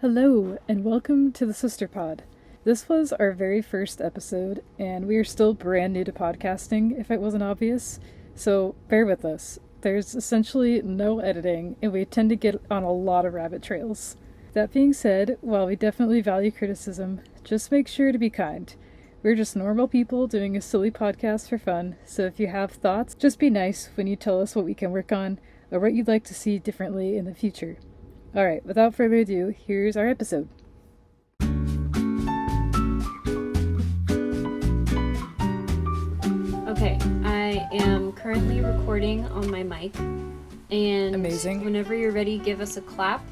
Hello, and welcome to the Sister Pod. This was our very first episode, and we are still brand new to podcasting, if it wasn't obvious, so bear with us. There's essentially no editing, and we tend to get on a lot of rabbit trails. That being said, while we definitely value criticism, just make sure to be kind. We're just normal people doing a silly podcast for fun, so if you have thoughts, just be nice when you tell us what we can work on, or what you'd like to see differently in the future. Alright, without further ado, here's our episode. Okay, I am currently recording on my mic, and Amazing. Whenever you're ready, give us a clap.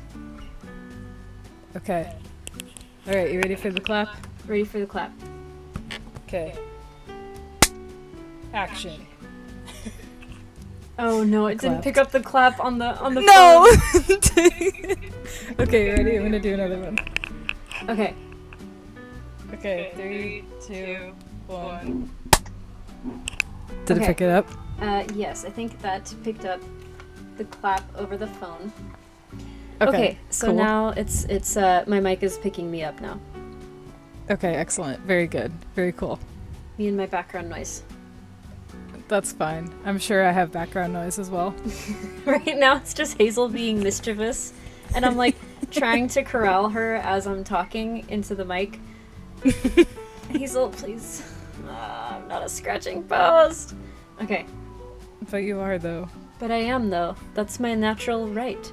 Okay. Alright, you ready for the clap? Ready for the clap. Okay. Action. Oh no, it didn't pick up the clap on the No! Okay, ready? I'm gonna do another one. phone. Okay. Okay, 3, 2, 1. Did Okay. it pick it up? Yes, I think that picked up the clap over the phone. Okay, so cool. now it's my mic is picking me up now. Okay, excellent. Very good. Very cool. Me and my background noise. That's fine. I'm sure I have background noise as well. Right now it's just Hazel being mischievous, and I'm like trying to corral her as I'm talking into the mic. Hazel, please. I'm not a scratching post. Okay. But you are, though. But I am, though. That's my natural right.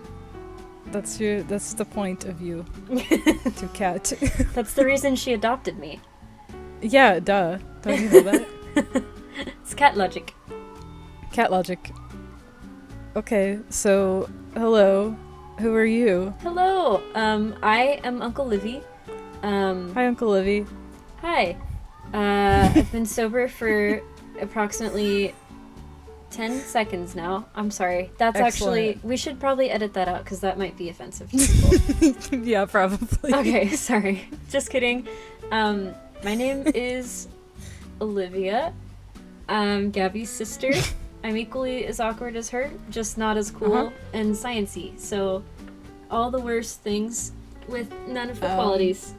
That's the point of you. To cat. That's the reason she adopted me. Yeah, duh. Don't you know that? It's cat logic. Cat logic. Okay, so, hello. Who are you? Hello. I am Uncle Livy. Hi, Uncle Livy. Hi. I've been sober for approximately 10 seconds now. I'm sorry. That's Excellent. actually... We should probably edit that out, because that might be offensive to people. Yeah, probably. Okay, sorry. Just kidding. My name is Olivia. I'm Gabby's sister. I'm equally as awkward as her, just not as cool and sciencey. So, all the worst things with none of the qualities.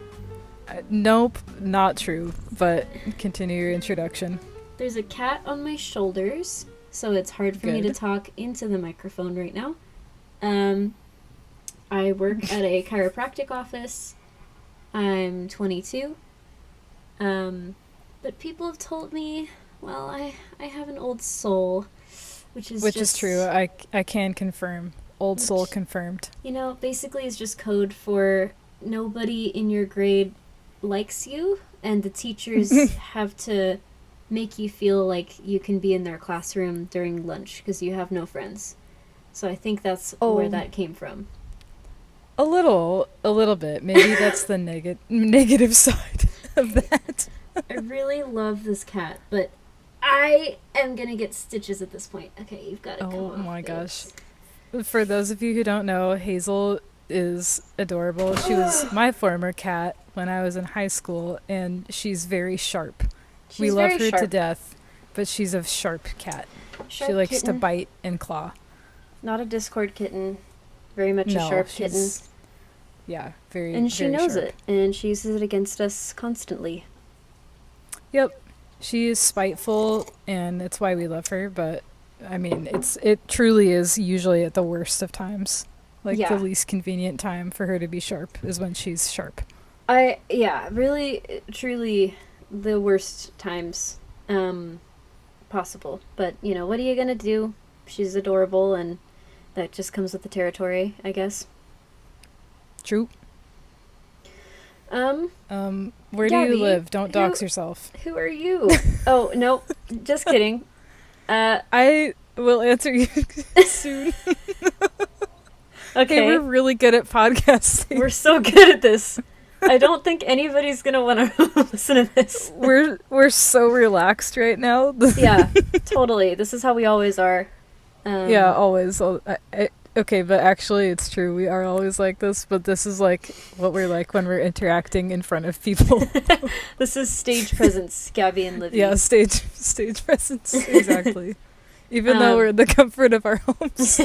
Nope, not true. But continue your introduction. There's a cat on my shoulders, so it's hard for me to Good. talk into the microphone right now. I work at a chiropractic office. I'm 22. But people have told me, well, I have an old soul, which is true. I can confirm. Old soul confirmed. You know, basically is just code for nobody in your grade likes you, and the teachers have to make you feel like you can be in their classroom during lunch because you have no friends. So I think that's where that came from. A little bit. Maybe that's the negative side of that. I really love this cat, but I am gonna get stitches at this point. Okay, you've got to come off. Oh my this. gosh. For those of you who don't know, Hazel is adorable. She was my former cat when I was in high school, and she's very sharp. We love her to death, but she's a sharp cat. She likes to bite and claw. Not a Discord kitten. Very much a sharp kitten. Yeah, very. And she very knows sharp. it, and she uses it against us constantly. Yep. She is spiteful, and that's why we love her, but I mean, it truly is usually at the worst of times. Like, the least convenient time for her to be sharp is when she's sharp. Really, truly the worst times possible. But, you know, what are you gonna do? She's adorable, and that just comes with the territory, I guess. True. Where do Gabby, you live? Don't dox yourself. Who are you? Oh, no, just kidding. I will answer you soon. Okay. Hey, we're really good at podcasting. We're so good at this. I don't think anybody's gonna want to listen to this. We're so relaxed right now. Yeah, totally. This is how we always are. Yeah, always. Okay, but actually it's true. We are always like this, but this is like what we're like when we're interacting in front of people. This is stage presence, Gabby and Livy. Yeah, stage presence. Exactly. Even though we're in the comfort of our homes.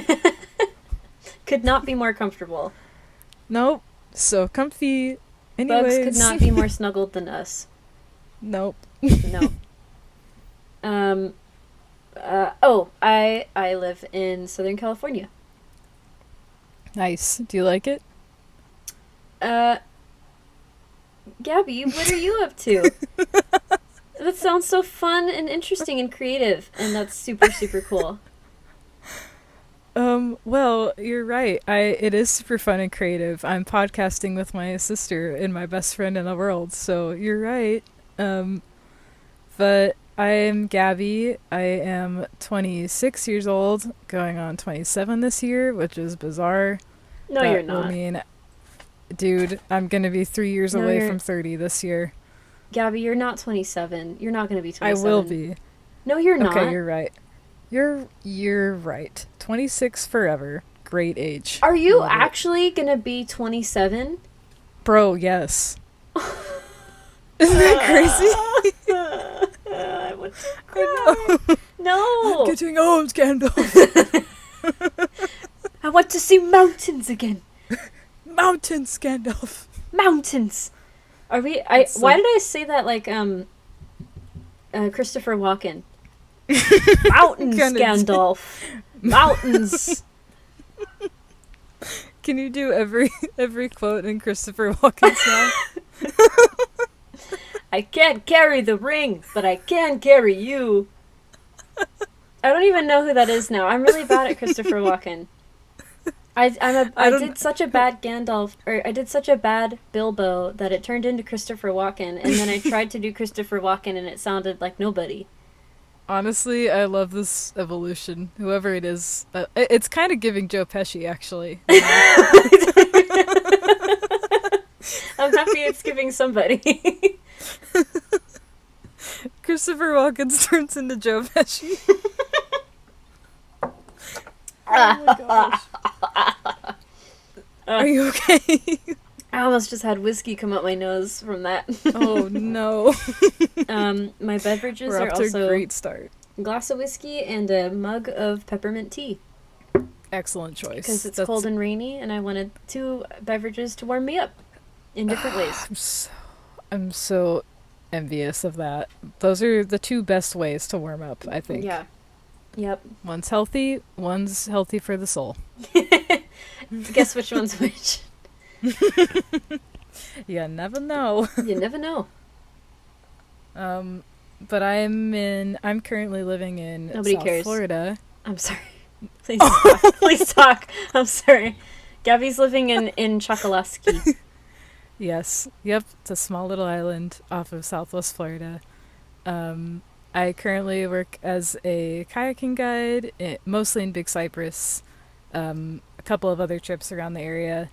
Could not be more comfortable. Nope. So comfy. Bugs Anyways. could not be more snuggled than us. Nope. No. I live in Southern California. Nice. Do you like it? Gabby, what are you up to? That sounds so fun and interesting and creative, and that's super, super cool. Well, you're right. It is super fun and creative. I'm podcasting with my sister and my best friend in the world, so you're right. But I am Gabby. I am 26 years old, going on 27 this year, which is bizarre. No, that you're not. Will mean, dude, I'm gonna be 3 years away from 30 this year. Gabby, you're not 27. You're not going to be 27. I will be. No, you're not. Okay, you're right. You're right. 26 forever. Great age. Are you actually going to be 27? Bro, yes. Isn't that crazy? I want to cry. No. I'm getting old, Gandalf. I want to see mountains again. Mountains, Gandalf. Mountains. Are we? Why did I say that like Christopher Walken? Mountains, Gandalf. Mountains. Can you do every quote in Christopher Walken's mouth? I can't carry the ring, but I can carry you. I don't even know who that is now. I'm really bad at Christopher Walken. I did such a bad Gandalf, or I did such a bad Bilbo that it turned into Christopher Walken, and then I tried to do Christopher Walken and it sounded like nobody. Honestly, I love this evolution. Whoever it is, it's kind of giving Joe Pesci, actually. I'm happy it's giving somebody. Christopher Walken turns into Joe Pesci. Oh my gosh. Are you okay? I almost just had whiskey come out my nose from that. Oh no. My beverages We're are off to also a great start. a glass of whiskey and a mug of peppermint tea. Excellent choice. Because it's cold and rainy, and I wanted 2 beverages to warm me up in different ways. I'm so envious of that. Those are the 2 best ways to warm up, I think. Yeah. Yep. One's healthy for the soul. Guess which one's which? You never know. You never know. But I'm currently living in South Florida. I'm sorry. Please talk. Please talk. I'm sorry. Gabby's living in Chokoloskee. Yes. Yep. It's a small little island off of Southwest Florida. I currently work as a kayaking guide, mostly in Big Cypress. A couple of other trips around the area.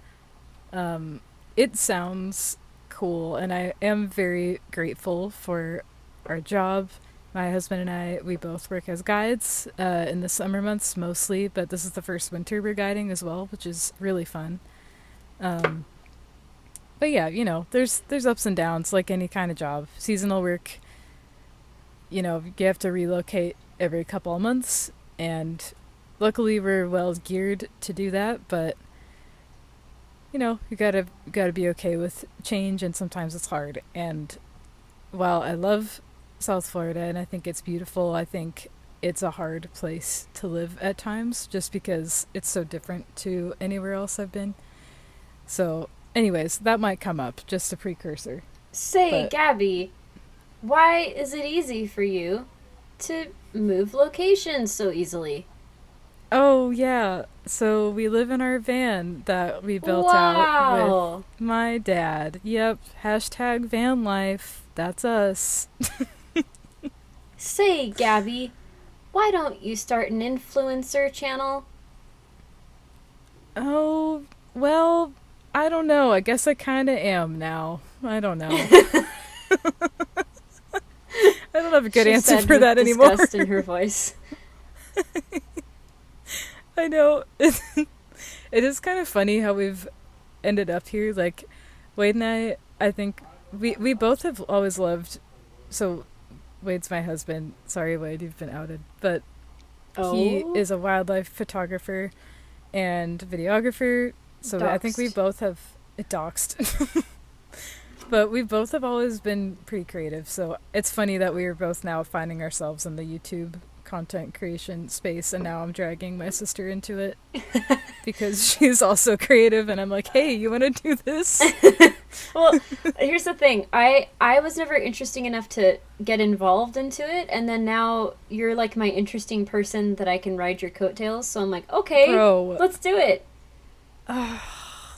It sounds cool, and I am very grateful for our job. My husband and we both work as guides in the summer months mostly, but this is the first winter we're guiding as well, which is really fun. But yeah, there's ups and downs like any kind of job. Seasonal work, you have to relocate every couple of months, and luckily we're well geared to do that, but you gotta be okay with change, and sometimes it's hard. And while I love South Florida and I think it's beautiful, I think it's a hard place to live at times just because it's so different to anywhere else I've been. So anyways, that might come up, just a precursor. Gabby, why is it easy for you to move locations so easily? Oh, yeah. So we live in our van that we built out with my dad. Yep. Hashtag van life. That's us. Say, Gabby, why don't you start an influencer channel? Oh, well, I don't know. I guess I kind of am now. I don't know. I don't have a good answer for that anymore. Disgust in her voice. I know. It is kind of funny how we've ended up here. Like, Wade and I think we both have always loved. So, Wade's my husband. Sorry, Wade, you've been outed. But he is a wildlife photographer and videographer. So I think we both have doxed. But we both have always been pretty creative, so it's funny that we are both now finding ourselves in the YouTube content creation space, and now I'm dragging my sister into it because she's also creative, and I'm like, hey, you want to do this? Well, here's the thing. I was never interesting enough to get involved into it, and then now you're like my interesting person that I can ride your coattails, so I'm like, okay, Bro. let's do it.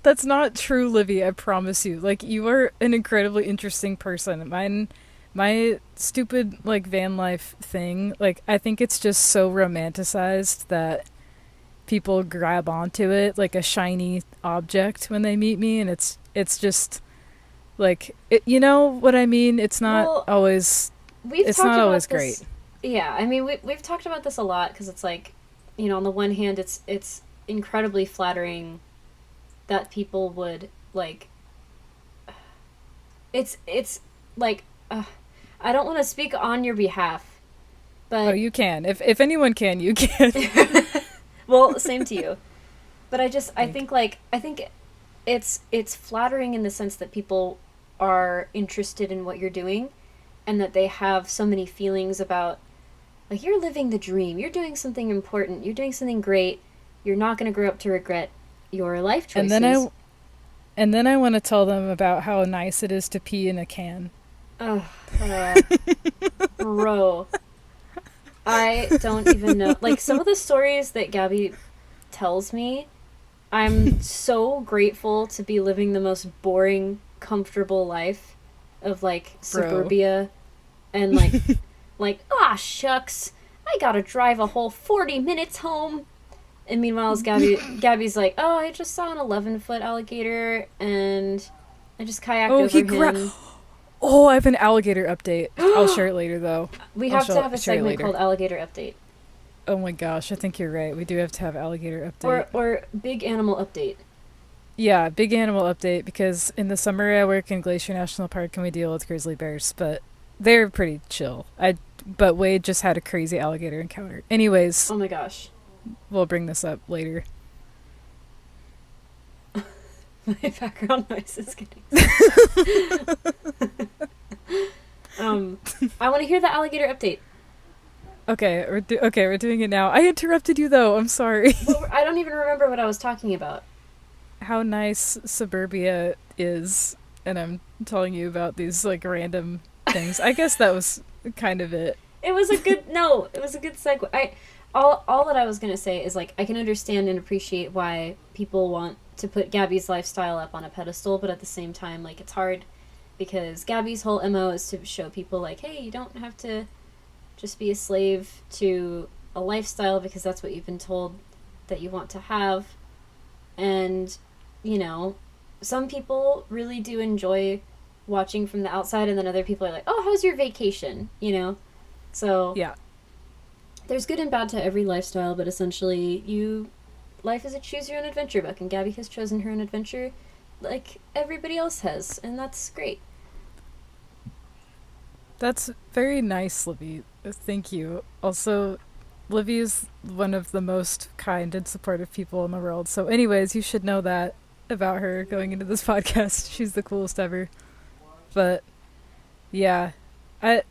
That's not true, Livy, I promise you. Like, you are an incredibly interesting person. My stupid, like, van life thing, like, I think it's just so romanticized that people grab onto it like a shiny object when they meet me, and it's just, like, you know what I mean? It's not always, it's not always great. Yeah, I mean, we've talked about this a lot, because it's like, you know, on the one hand, it's incredibly flattering that people would, like, it's like, I don't want to speak on your behalf, but... Oh, you can. If anyone can, you can. Well, same to you. But I think it's flattering in the sense that people are interested in what you're doing, and that they have so many feelings about, like, you're living the dream, you're doing something important, you're doing something great, you're not going to grow up to regret your life choices. And then I want to tell them about how nice it is to pee in a can. Bro, I don't even know. Like, some of the stories that Gabby tells me, I'm so grateful to be living the most boring, comfortable life of, like, suburbia. And, like, shucks, I gotta drive a whole 40 minutes home. And meanwhile, Gabby's like, oh, I just saw an 11-foot alligator, and I just kayaked over him. Oh, I have an alligator update. I'll share it later, though. We have to have a segment called Alligator Update. Oh my gosh, I think you're right. We do have to have alligator update. Or big animal update. Yeah, big animal update, because in the summer I work in Glacier National Park and we deal with grizzly bears, but they're pretty chill. But Wade just had a crazy alligator encounter. Anyways. Oh my gosh. We'll bring this up later. My background noise is getting I want to hear the alligator update. Okay, we're doing it now. I interrupted you, though. I'm sorry. Well, I don't even remember what I was talking about. How nice suburbia is, and I'm telling you about these, like, random things. I guess that was kind of it. It was a good segue. All that I was gonna say is, like, I can understand and appreciate why people want to put Gabby's lifestyle up on a pedestal, but at the same time, like, it's hard because Gabby's whole MO is to show people, like, hey, you don't have to just be a slave to a lifestyle because that's what you've been told that you want to have. And, you know, some people really do enjoy watching from the outside, and then other people are like, oh, how's your vacation? You know? So, yeah. There's good and bad to every lifestyle, but essentially, life is a choose-your-own-adventure book, and Gabby has chosen her own adventure like everybody else has, and that's great. That's very nice, Livy. Thank you. Also, Livy is one of the most kind and supportive people in the world, so anyways, you should know that about her going into this podcast. She's the coolest ever. But, yeah,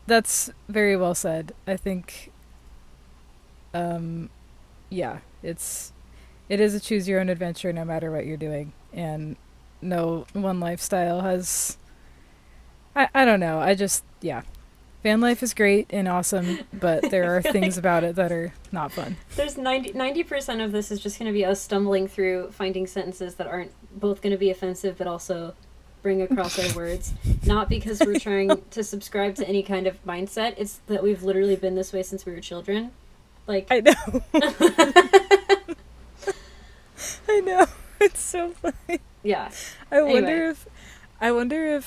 that's very well said. I think... yeah, it is a choose your own adventure no matter what you're doing, and no one lifestyle has, I don't know, van life is great and awesome, but there are things about it that are not fun. There's 90% of this is just going to be us stumbling through finding sentences that aren't both going to be offensive but also bring across our words, not because we're trying to subscribe to any kind of mindset. It's that we've literally been this way since we were children. Like, I know. I know. It's so funny. Yeah. I wonder if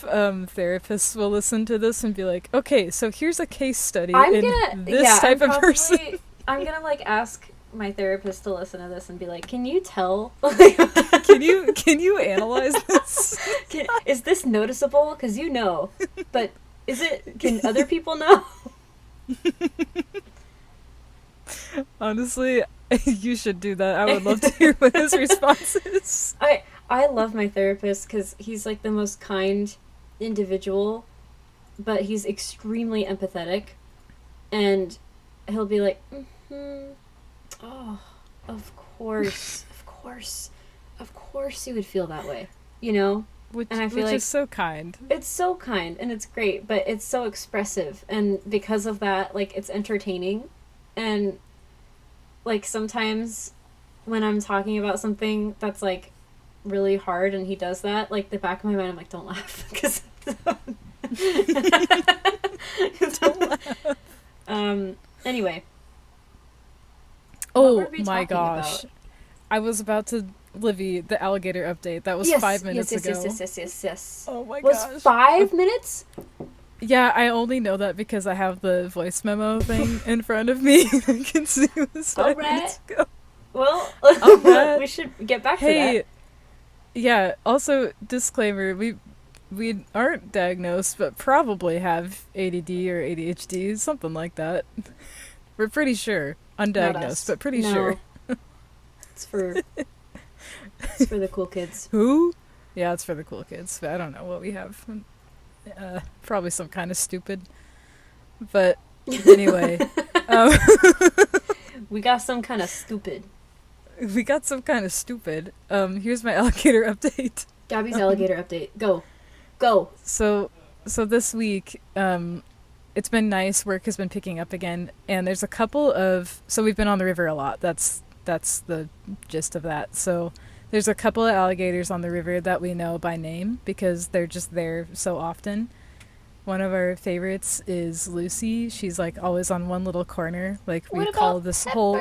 therapists will listen to this and be like, okay, so here's a case study in this type of person. I'm gonna, like, ask my therapist to listen to this and be like, can you tell? Can you analyze this? Is this noticeable? Because you know. But can other people know? Honestly, you should do that. I would love to hear what his response is. I love my therapist because he's like the most kind individual, but he's extremely empathetic, and he'll be like, oh, of course, of course you would feel that way, you know? Which, and I feel which like is so kind. it's so kind and it's great, but it's so expressive, and because of that, like, it's entertaining, and like sometimes when I'm talking about something that's like really hard and he does that, like the back of my mind I'm like, don't laugh, because Don't laugh. Anyway, Oh my gosh. about? I was about to Livy, the alligator update. That was Yes, 5 minutes yes, ago. yes. Oh my Was gosh. 5 minutes? Yeah, I only know that because I have the voice memo thing in front of me. I can see it was 5 minutes ago. Well, Alright. we should get back to Hey, that. yeah, also disclaimer, we aren't diagnosed, but probably have ADD or ADHD, something like that. We're pretty sure. Not us. Undiagnosed, but pretty No. sure. It's for the cool kids. Who? Yeah, it's for the cool kids, but I don't know what we have. Probably some kind of stupid. But anyway, We got some kind of stupid. we got some kind of stupid. Here's my alligator update. Gabby's alligator update. Go. So this week, it's been nice. Work has been picking up again, and there's a couple of. So we've been on the river a lot. That's the gist of that. So there's a couple of alligators on the river that we know by name because they're just there so often. One of our favorites is Lucy. She's like always on one little corner. Like we What call about this Pepper? whole.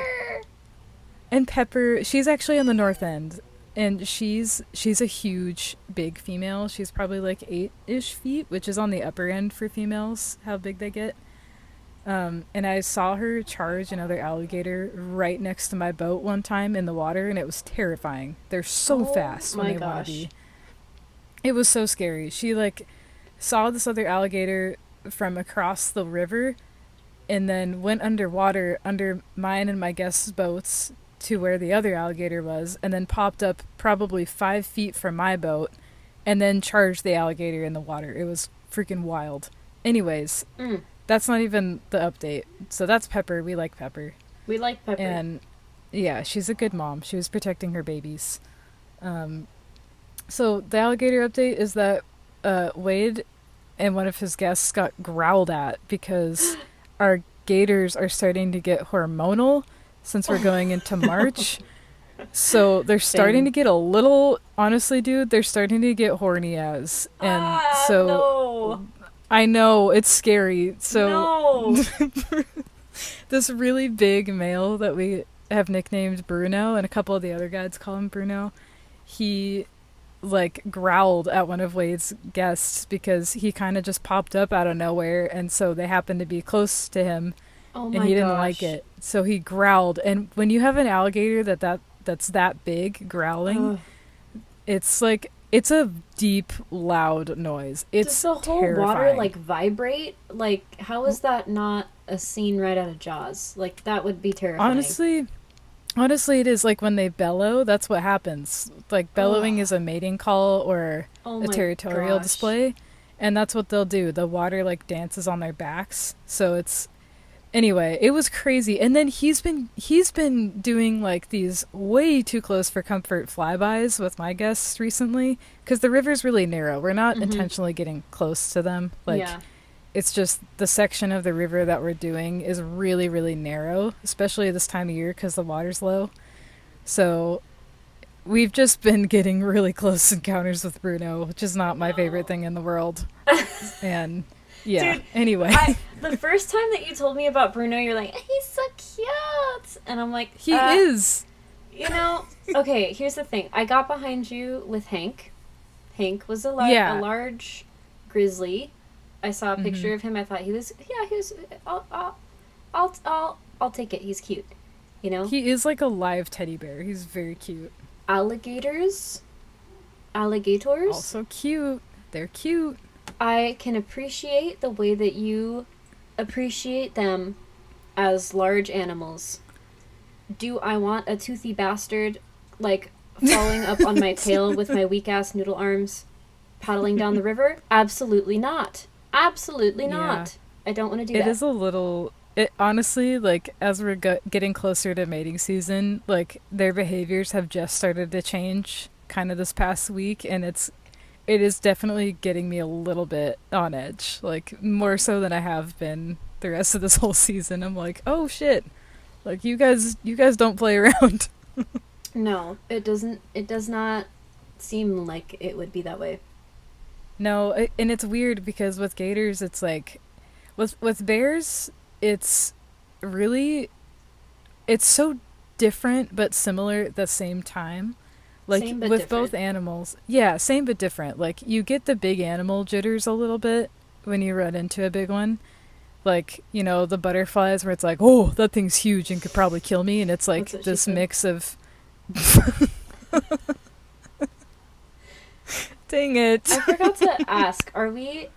And Pepper, she's actually on the north end. And she's a huge, big female. She's probably like 8-ish feet, which is on the upper end for females, how big they get. And I saw her charge another alligator right next to my boat one time in the water, and it was terrifying. They're so fast when they want to be. It was so scary. She like saw this other alligator from across the river, and then went underwater under mine and my guest's boats to where the other alligator was, and then popped up probably 5 feet from my boat, and then charged the alligator in the water. It was freaking wild. Anyways, that's not even the update. So that's Pepper. We like Pepper. We like Pepper. And yeah, she's a good mom. She was protecting her babies. So the alligator update is that Wade and one of his guests got growled at because our gators are starting to get hormonal since we're going into March. So they're starting to get a little, honestly, dude, they're starting to get horny as. And so no. I know, it's scary. So No. this really big male that we have nicknamed Bruno, and a couple of the other guides call him Bruno, he like growled at one of Wade's guests because he kind of just popped up out of nowhere, and so they happened to be close to him. Oh my And he didn't gosh. like it. So he growled. And when you have an alligator that's that big growling, it's like, it's a deep, loud noise. It's Does the whole terrifying. water like vibrate? Like, how is that not a scene right out of Jaws? Like, that would be terrifying. Honestly, it is like when they bellow, that's what happens. Like, bellowing is a mating call or a territorial display. And that's what they'll do. The water like dances on their backs. So it's... Anyway, it was crazy. And then he's been doing like these way too close for comfort flybys with my guests recently, because the river's really narrow. We're not intentionally getting close to them. Like, it's just the section of the river that we're doing is really, really narrow, especially this time of year because the water's low. So we've just been getting really close encounters with Bruno, which is not my favorite thing in the world. And yeah, Dude, anyway. The first time that you told me about Bruno, you're like, he's so cute. And I'm like, He is. You know, okay, here's the thing. I got behind you with Hank. Hank was a large grizzly. I saw a picture of him. I thought he was, I'll take it. He's cute. You know? He is like a live teddy bear. He's very cute. Alligators. Also cute. They're cute. I can appreciate the way that you appreciate them as large animals. Do I want a toothy bastard like falling up on my tail with my weak-ass noodle arms, paddling down the river? Absolutely not. Absolutely not. I don't want to do that. It is a little... It honestly, like, as we're getting closer to mating season, like, their behaviors have just started to change kind of this past week, and it is definitely getting me a little bit on edge, like, more so than I have been the rest of this whole season. I'm like, oh shit, like, you guys don't play around. No, it doesn't. It does not seem like it would be that way. No, and it's weird because with gators, it's like, with bears, it's really, it's so different but similar at the same time. Like, Same but with different. both animals. Yeah, same but different. Like, you get the big animal jitters a little bit when you run into a big one. Like, you know, the butterflies where it's like, oh, that thing's huge and could probably kill me. And it's like this mix of... Dang it. I forgot to ask, are we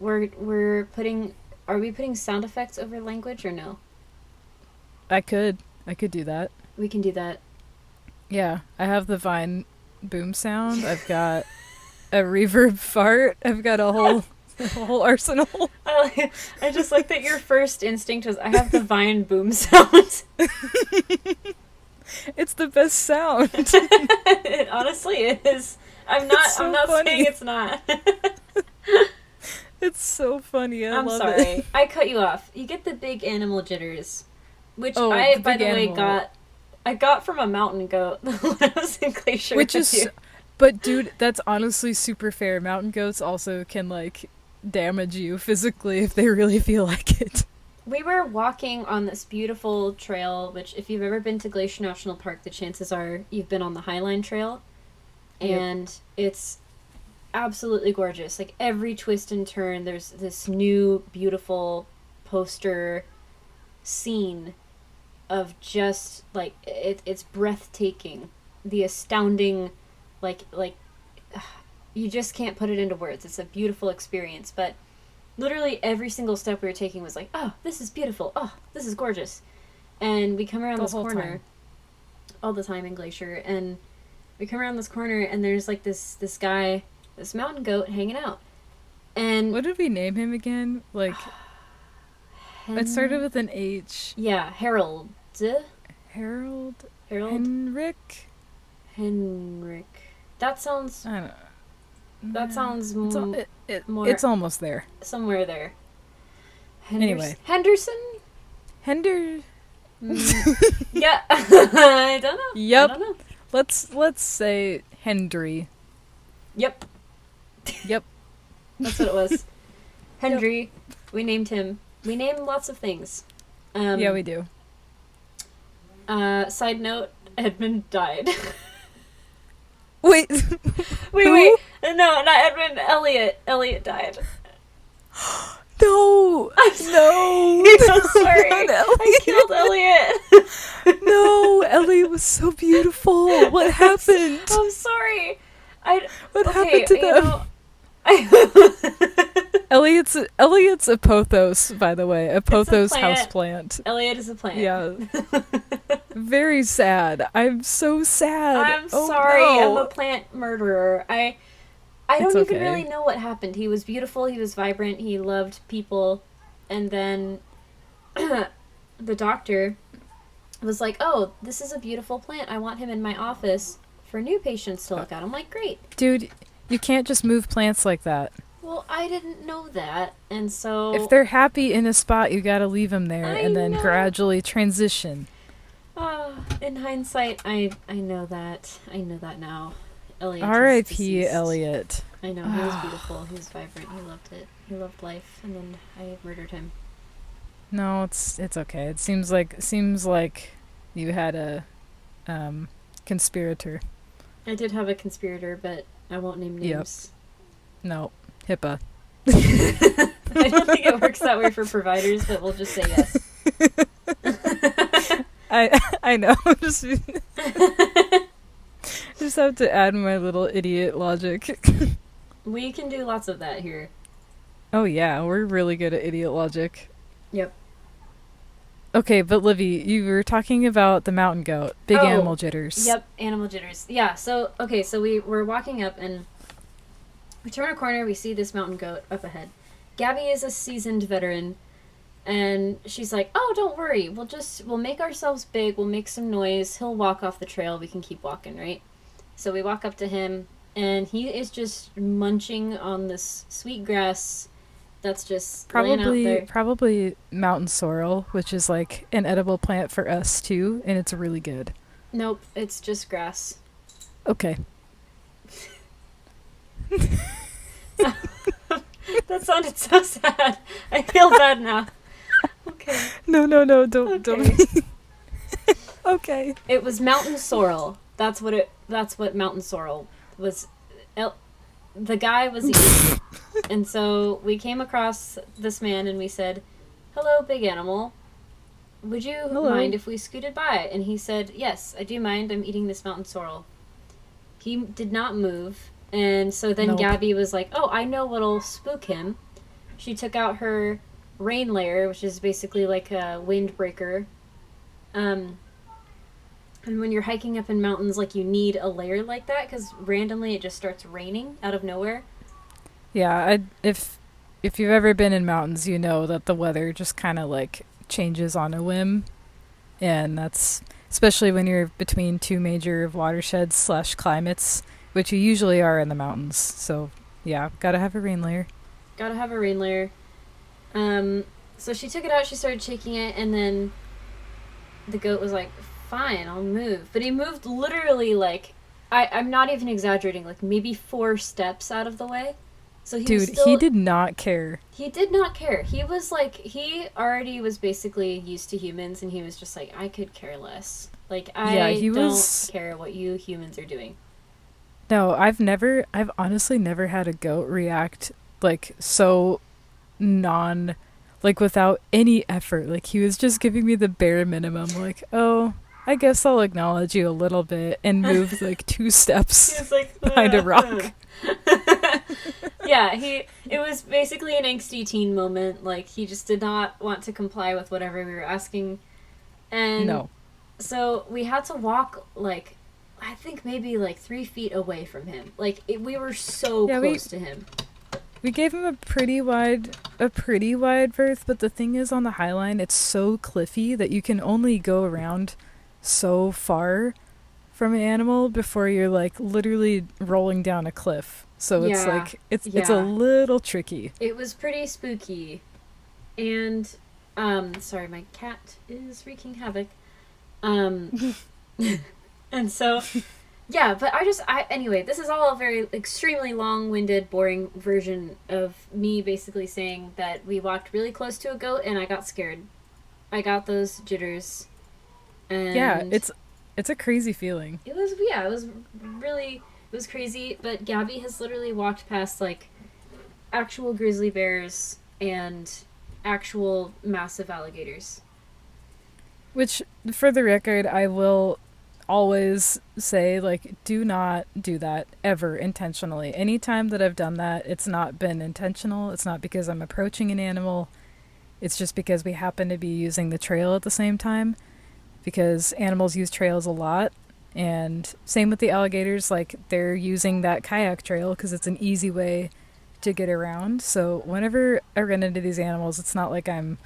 putting sound effects over language or no? I could do that. We can do that. Yeah, I have the Vine boom sound. I've got a reverb fart. I've got a whole arsenal. I just like that your first instinct was, I have the Vine boom sound. It's the best sound. It honestly is. I'm not funny. saying it's not. It's so funny. I I'm love sorry. it. I cut you off. You get the big animal jitters, which Oh, I, the by big the way, animal. I got from a mountain goat when I was in Glacier. Which with is... you. But, dude, that's honestly super fair. Mountain goats also can, like, damage you physically if they really feel like it. We were walking on this beautiful trail, which if you've ever been to Glacier National Park, the chances are you've been on the Highline Trail. And it's absolutely gorgeous. Like, every twist and turn, there's this new, beautiful poster scene of just, like, it's breathtaking. The astounding, like, you just can't put it into words. It's a beautiful experience, but literally every single step we were taking was like, oh, this is beautiful. Oh, this is gorgeous. And we come around this corner all the time in Glacier, and we come around this corner, and there's like this guy, this mountain goat hanging out. And what did we name him again? Like, it started with an H. Yeah, Harold. Harold? Henrik. That sounds... I don't know. That sounds more... It's almost there. Somewhere there. Anyway. Henderson? Yeah. I don't know. Yep. I don't know. Let's say Hendry. Yep. Yep. That's what it was. Hendry. Yep. We named him. We name lots of things. Yeah, we do. Side note, Edmund died. Wait. Wait. No, not Edmund. Elliot. Elliot died. No. I'm sorry. No. I'm sorry. I killed Elliot. No, Elliot was so beautiful. What happened? I'm sorry. What happened to them? Elliot's a pothos, by the way. A pothos houseplant. Elliot is a plant. Yeah. Very sad. I'm so sad. I'm sorry. No. I'm a plant murderer. I don't even really know what happened. He was beautiful. He was vibrant. He loved people. And then the doctor was like, oh, this is a beautiful plant. I want him in my office for new patients to look at. I'm like, great. Dude, you can't just move plants like that. Well, I didn't know that, and so... If they're happy in a spot, you gotta leave them there and then gradually transition. In hindsight, I know that. I know that now. Elliot R.I.P. Elliot. I know, he was beautiful. He was vibrant. He loved it. He loved life, and then I murdered him. No, it's okay. It seems like you had a conspirator. I did have a conspirator, but I won't name names. Yep. No. HIPAA. I don't think it works that way for providers, but we'll just say yes. I know. Just have to add my little idiot logic. We can do lots of that here. Oh yeah, we're really good at idiot logic. Yep. Okay, but Livy, you were talking about the mountain goat, big Oh, animal jitters. yep, animal jitters. Yeah, so, okay, so we were walking up and we turn a corner, we see this mountain goat up ahead. Gabby is a seasoned veteran, and she's like, "Oh, don't worry. We'll make ourselves big. We'll make some noise. He'll walk off the trail. We can keep walking, right?" So we walk up to him, and he is just munching on this sweet grass that's just laying out Probably, there. probably mountain sorrel, which is like an edible plant for us too, and it's really good. Nope, it's just grass. Okay. That sounded so sad. I feel bad now. Okay. No, don't. Okay. Okay. It was mountain sorrel. That's what mountain sorrel was. The guy was eating. And so we came across this man and we said, "Hello, big animal. Would you Hello. mind if we scooted by?" And he said, "Yes, I do mind. I'm eating this mountain sorrel." He did not move. And so then Nope. Gabby was like, "Oh, I know what'll spook him." She took out her rain layer, which is basically like a windbreaker. And when you're hiking up in mountains, like, you need a layer like that because randomly it just starts raining out of nowhere. Yeah, if you've ever been in mountains, you know that the weather just kind of like changes on a whim, and that's especially when you're between two major watersheds slash climates, which you usually are in the mountains. So yeah, gotta have a rain layer. Gotta have a rain layer. So she took it out, she started shaking it, and then the goat was like, "Fine, I'll move." But he moved literally like, I'm not even exaggerating, like maybe 4 steps out of the way. So he was Dude, still, he did not care. he did not care. He was like, he already was basically used to humans, and he was just like, "I could care less. Like, Yeah, I he don't was. care what you humans are doing." No, I've honestly never had a goat react like so non, like without any effort. Like he was just giving me the bare minimum, like, oh, I guess I'll acknowledge you a little bit and move like 2 steps He was like, behind a rock. Yeah, it was basically an angsty teen moment. Like, he just did not want to comply with whatever we were asking. And No. so we had to walk, like, I think maybe like 3 feet away from him. Like, we were so Yeah, close to him. we gave him a pretty wide berth, but the thing is on the High Line, it's so cliffy that you can only go around so far from an animal before you're like literally rolling down a cliff. So it's Yeah, like it's a yeah. little tricky. It was pretty spooky. And, sorry, my cat is wreaking havoc. Um, and so, yeah, but anyway, this is all a very extremely long-winded, boring version of me basically saying that we walked really close to a goat and I got scared. I got those jitters. And Yeah, it's a crazy feeling. it was really, it was crazy, but Gabby has literally walked past, like, actual grizzly bears and actual massive alligators. Which, for the record, I will always say, like, do not do that ever intentionally. Anytime that I've done that, it's not been intentional. It's not because I'm approaching an animal. It's just because we happen to be using the trail at the same time. Because animals use trails a lot. And same with the alligators, like, they're using that kayak trail because it's an easy way to get around. So whenever I run into these animals, it's not like I'm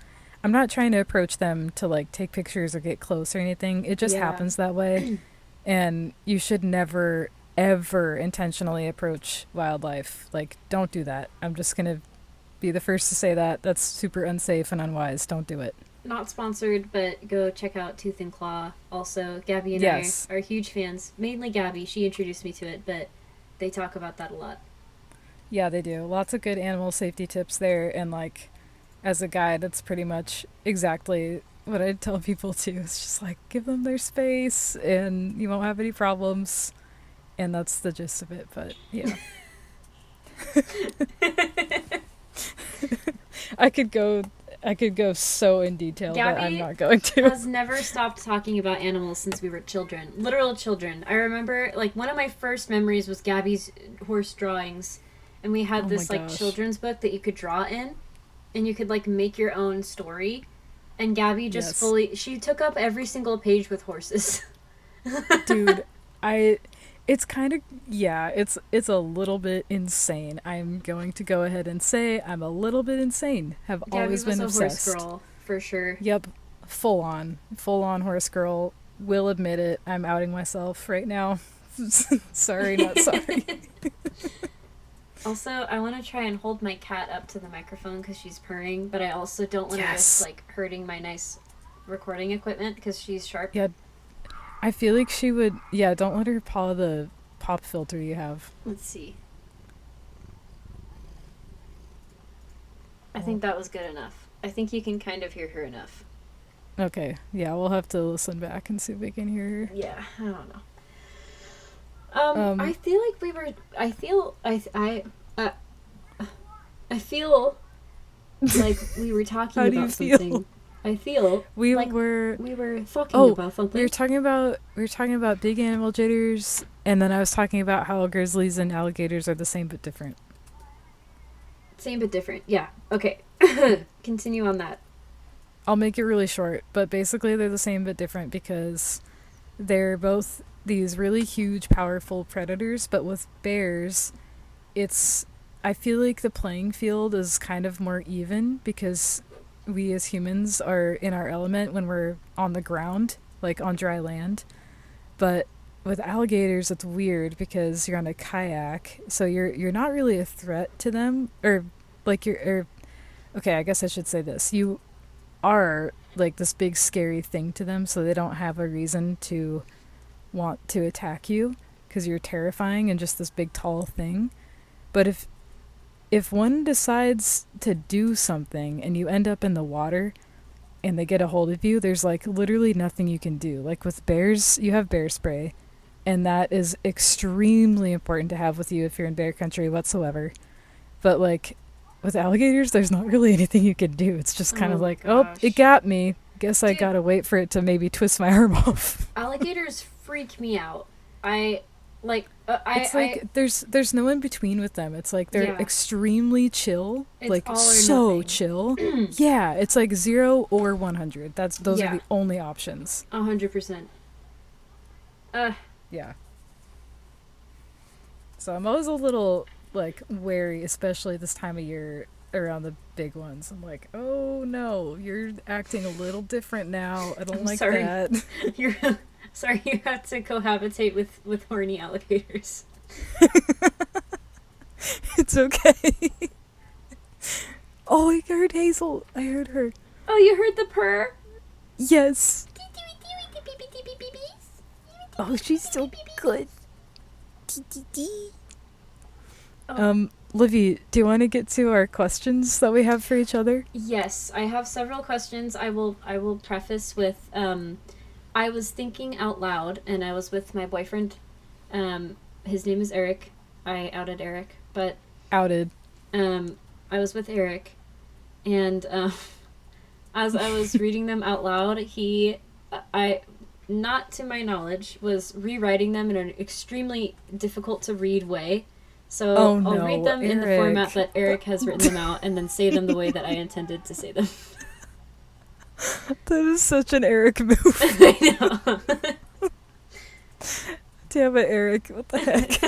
not trying to approach them to like take pictures or get close or anything. It just Yeah. happens that way. And you should never ever intentionally approach wildlife. Like, don't do that. I'm just going to be the first to say that. That's super unsafe and unwise. Don't do it. Not sponsored, but go check out Tooth and Claw. Also, Gabby and Yes. I are huge fans. Mainly Gabby. She introduced me to it, but they talk about that a lot. Yeah, they do. Lots of good animal safety tips there. And like, as a guide, that's pretty much exactly what I tell people too. It's just like, give them their space and you won't have any problems. And that's the gist of it. But yeah. I could go so in detail, but I'm Gabby not going to. has never stopped talking about animals since we were children. Literal children. I remember, like, one of my first memories was Gabby's horse drawings. And we had Oh this, my like, gosh. children's book that you could draw in. And you could, like, make your own story. And Gabby just she took up every single page with horses. Dude, it's kind of, it's a little bit insane. I'm going to go ahead and say I'm a little bit insane. Have Gabby always been was obsessed. A horse girl, for sure. Yep, full on horse girl. Will admit it. I'm outing myself right now. Sorry, not sorry. Also, I want to try and hold my cat up to the microphone because she's purring, but I also don't want to risk, like, hurting my nice recording equipment because she's sharp. Yeah, I feel like she would... Yeah, don't let her paw the pop filter you have. Let's see. I think that was good enough. I think you can kind of hear her enough. Okay, yeah, we'll have to listen back and see if we can hear her. Yeah, I don't know. I feel like we were. I feel like we were talking about something. I feel we like were talking about something. We were talking about big animal jitters, and then I was talking about how grizzlies and alligators are the same but different. Same but different. Yeah. Okay. Continue on that. I'll make it really short, but basically they're the same but different because they're both these really huge, powerful predators, but with bears, I feel like the playing field is kind of more even because we as humans are in our element when we're on the ground, like on dry land. But with alligators, it's weird because you're on a kayak, so you're not really a threat to them, okay, I guess I should say this. You are like this big scary thing to them, so they don't have a reason to want to attack you because you're terrifying and just this big tall thing. But if one decides to do something and you end up in the water and they get a hold of you, there's like literally nothing you can do. Like with bears, you have bear spray, and that is extremely important to have with you if you're in bear country whatsoever. But like with alligators, there's not really anything you can do. It's just kind of like, gosh. Oh, it got me. Guess I gotta wait for it to maybe twist my arm off. Alligators freak me out. It's like there's no in between with them. It's like they're extremely chill, it's like all or so nothing. Chill. Yeah, it's like 0 or 100. Those are the only options. 100%. Yeah. So I'm always a little like wary, especially this time of year around the big ones. I'm like, oh no, you're acting a little different now. I don't like that. Sorry, you have to cohabitate with horny alligators. It's okay. Oh, I heard Hazel. I heard her. Oh, you heard the purr? Yes. Oh, she's so good. Livy, do you want to get to our questions that we have for each other? Yes, I have several questions. I will preface with I was thinking out loud, and I was with my boyfriend. His name is Eric. I outed Eric, but outed. I was with Eric, and as I was reading them out loud, not to my knowledge, was rewriting them in an extremely difficult to read way. So I'll read them in the format that Eric has written them out, and then say them the way that I intended to say them. That is such an Eric move. I know. Damn it, Eric. What the heck?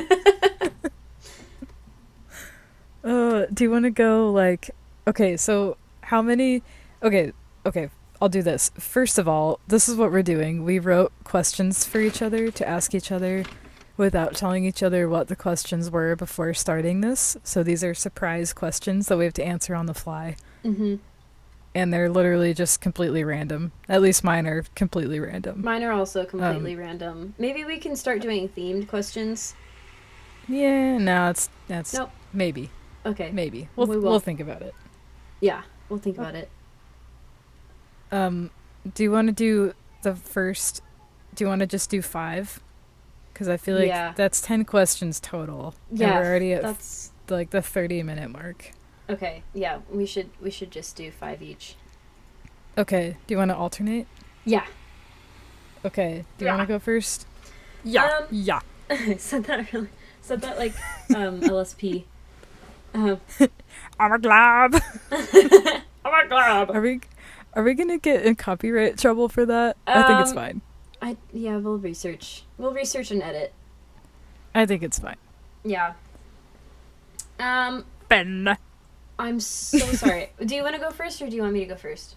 Do you want to go, like... Okay, so how many... Okay, I'll do this. First of all, this is what we're doing. We wrote questions for each other to ask each other without telling each other what the questions were before starting this. So these are surprise questions that we have to answer on the fly. Mm-hmm. And they're literally just completely random. At least mine are completely random. Mine are also completely random. Maybe we can start doing themed questions. Yeah, no, that's nope. Maybe. Okay. Maybe. We'll think about it. Yeah, we'll think about it. Do you want to do the first... Do you want to just do 5? Because I feel like that's 10 questions total. Yeah, and we're already at like the 30-minute mark. Okay, yeah, we should just do 5 each. Okay, do you want to alternate? Yeah. Okay, do you want to go first? Yeah. said that like LSP. I'm a glob. I'm a glob. Are we gonna get in copyright trouble for that? I think it's fine. Yeah, we'll research. We'll research and edit. I think it's fine. Yeah. Ben. I'm so sorry. Do you want to go first, or do you want me to go first?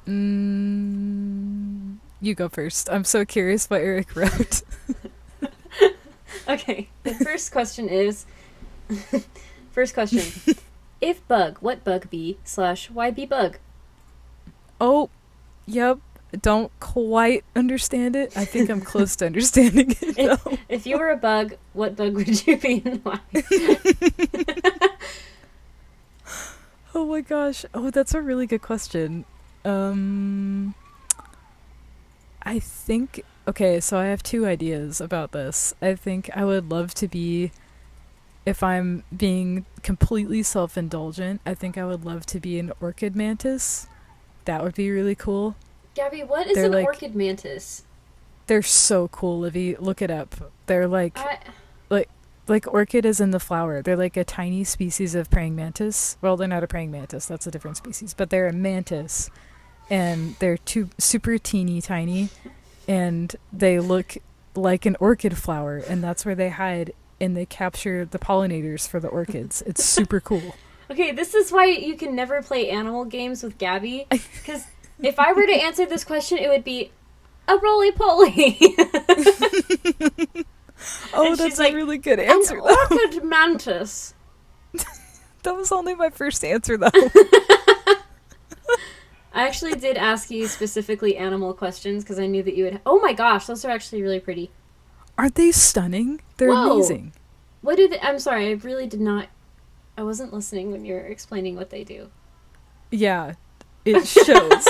You go first. I'm so curious what Eric wrote. Okay. The first question is... First question. If bug, what bug be / why be bug? Oh, yep. Don't quite understand it. I think I'm close to understanding it, though. If you were a bug, what bug would you be and why? Oh my gosh. Oh, that's a really good question. I think... Okay, so I have 2 ideas about this. I think I would love to be... If I'm being completely self-indulgent, I think I would love to be an orchid mantis. That would be really cool. Gabby, what is an orchid mantis? They're so cool, Livy. Look it up. They're like orchid is in the flower. They're like a tiny species of praying mantis. Well, they're not a praying mantis. That's a different species. But they're a mantis. And they're super teeny tiny. And they look like an orchid flower. And that's where they hide. And they capture the pollinators for the orchids. It's super cool. Okay, this is why you can never play animal games with Gabby. Because if I were to answer this question, it would be a roly-poly. Oh, that's a really good answer, an orchid mantis. That was only my first answer, though. I actually did ask you specifically animal questions because I knew that you would... Oh my gosh, those are actually really pretty. Aren't they stunning? They're amazing. What do they... I'm sorry, I really did not... I wasn't listening when you were explaining what they do. Yeah, it shows.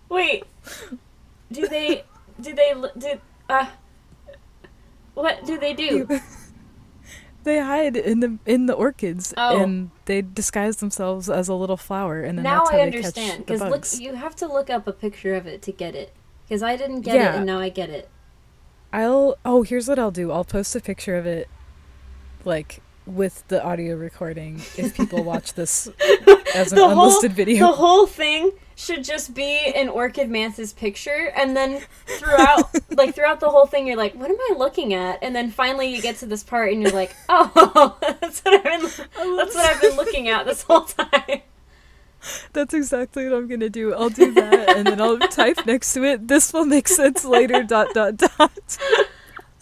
Wait, what do they do? They hide in the orchids, and they disguise themselves as a little flower, and then now that's how I they understand. catch the bugs. You have to look up a picture of it to get it. Because I didn't get it, and now I get it. Here's what I'll do. I'll post a picture of it, like, with the audio recording, if people watch this as an unlisted video. The whole thing should just be an orchid mantis picture, and then throughout the whole thing, you're like, what am I looking at? And then finally you get to this part, and you're like, oh, that's what I've been looking at this whole time. That's exactly what I'm gonna do. I'll do that, and then I'll type next to it, this will make sense later, ...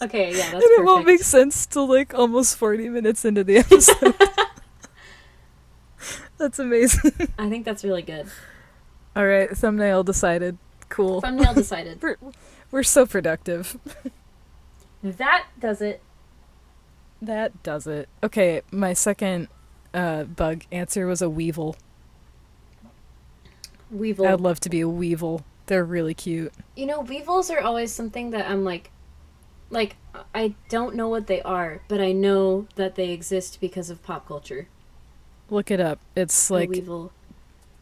Okay, yeah, that's and perfect. it won't make sense till, like, almost 40 minutes into the episode. That's amazing. I think that's really good. Alright, thumbnail decided. Cool. Thumbnail decided. We're so productive. That does it. That does it. Okay, my second bug answer was a weevil. Weevil. I'd love to be a weevil. They're really cute. You know, weevils are always something that I'm like, I don't know what they are, but I know that they exist because of pop culture. Look it up. It's like... Weevil.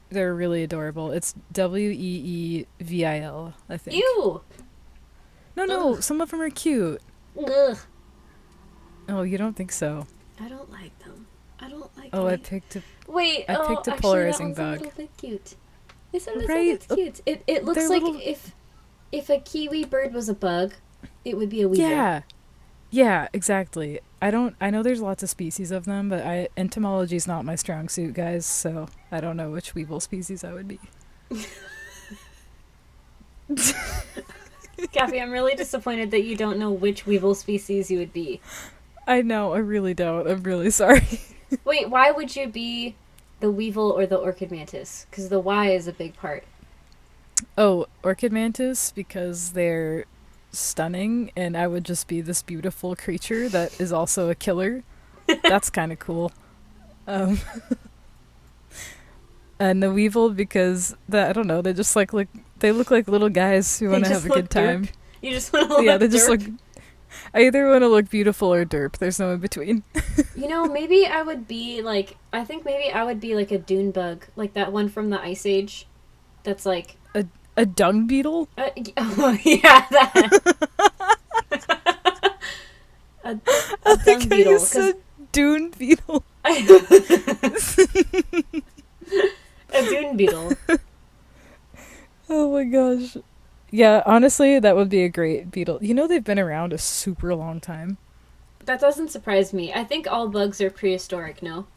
They're really adorable. It's Weevil, I think. Ew! No, Ugh. some of them are cute. Ugh. Oh, you don't think so? I don't like them. I don't like them. Oh, I picked a actually, polarizing that one's bug. a little bit cute. This one is Right? cute. It looks like little... if a kiwi bird was a bug, it would be a weevil. Yeah, exactly. I know there's lots of species of them, but entomology's not my strong suit, guys, so I don't know which weevil species I would be. Gabby, I'm really disappointed that you don't know which weevil species you would be. I know, I really don't. I'm really sorry. Wait, why would you be the weevil or the orchid mantis? Because the Y is a big part. Oh, orchid mantis, because they're stunning, and I would just be this beautiful creature that is also a killer. That's kind of cool. And the weevil, because I don't know, they just they look like little guys who want to have a good time. Derp. You just want to look they just derp. look. I either want to look beautiful or derp. There's no in between. You know, maybe I would be I think maybe I would be like a dune bug, like that one from the Ice Age. That's like a dung beetle. Oh yeah, that. a I dung beetle. You said dune beetle. A dune beetle. Oh my gosh. Yeah, honestly, that would be a great beetle. You know, they've been around a super long time. That doesn't surprise me. I think all bugs are prehistoric, no?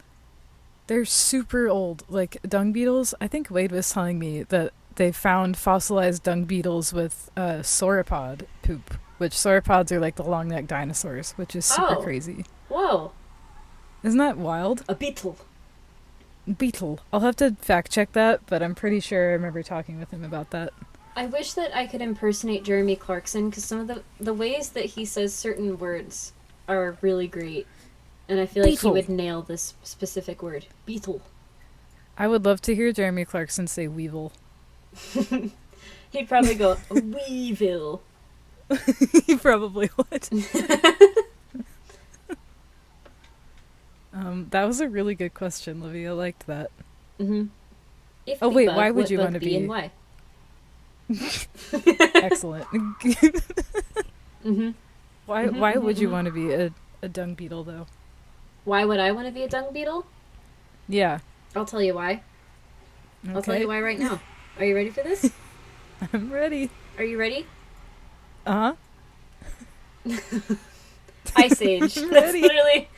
They're super old. Like dung beetles, I think Wade was telling me that they found fossilized dung beetles with sauropod poop, which sauropods are like the long necked dinosaurs, which is super crazy. Whoa. Isn't that wild? A beetle. Beetle. I'll have to fact check that, but I'm pretty sure I remember talking with him about that. I wish that I could impersonate Jeremy Clarkson, because some of the ways that he says certain words are really great. And I feel like he would nail this specific word. Beetle. I would love to hear Jeremy Clarkson say weevil. He'd probably go, Weevil. He probably would. That was a really good question, Livy. I liked that. Mm-hmm. Oh wait, why would you want to be? And why? Excellent. Mm-hmm. Why would you want to be a dung beetle though? Why would I want to be a dung beetle? Yeah. I'll tell you why. Okay. I'll tell you why right now. Are you ready for this? I'm ready. Are you ready? Uh-huh. Ice Age. That's literally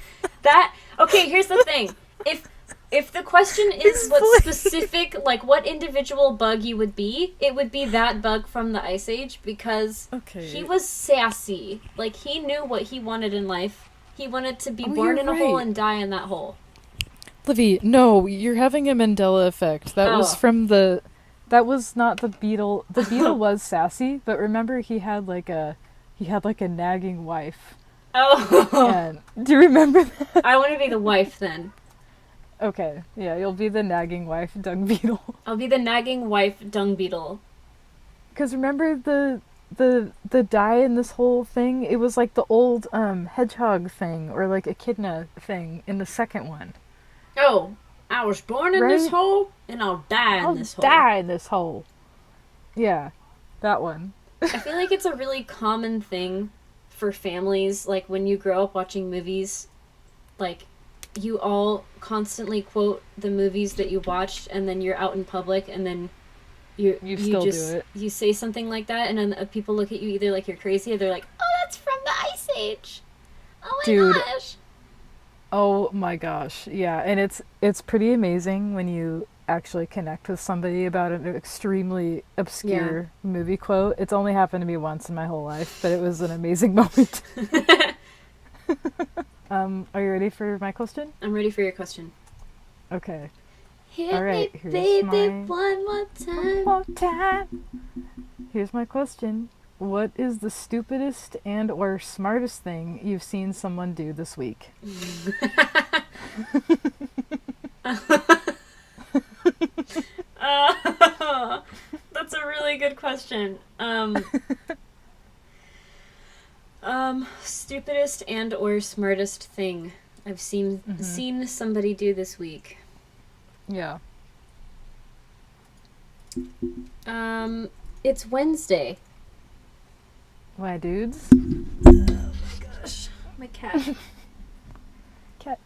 that. Okay, here's the thing. If the question is what specific, like what individual bug you would be, it would be that bug from the Ice Age, because he was sassy. Like, he knew what he wanted in life. He wanted to be born in a hole and die in that hole. Livy, no, you're having a Mandela effect. That was from the... That was not the beetle. The beetle was sassy, but remember he had like a nagging wife. Oh. And, do you remember that? I want to be the wife then. Okay, yeah, you'll be the nagging wife dung beetle. I'll be the nagging wife dung beetle. Because remember the dye in this whole thing? It was like the old hedgehog thing, or like echidna thing in the second one. Oh, I was born in this hole, and I'll die in this hole. I'll die in this hole. Yeah, that one. I feel like it's a really common thing for families, like when you grow up watching movies, like you all constantly quote the movies that you watched, and then you're out in public, and then you still just do it. You say something like that, and then people look at you either like you're crazy, or they're like, "Oh, that's from the Ice Age." Oh my gosh. Oh my gosh, yeah, and it's pretty amazing when you actually connect with somebody about an extremely obscure movie quote. It's only happened to me once in my whole life, but it was an amazing moment. Are you ready for my question? I'm ready for your question. Okay. Hit all right, me, baby, one more time. One more time. Here's my question. What is the stupidest and or smartest thing you've seen someone do this week? That's a really good question. Stupidest and or smartest thing I've seen somebody do this week. Yeah. It's Wednesday. Why, dudes? Oh my gosh, my cat. Cat.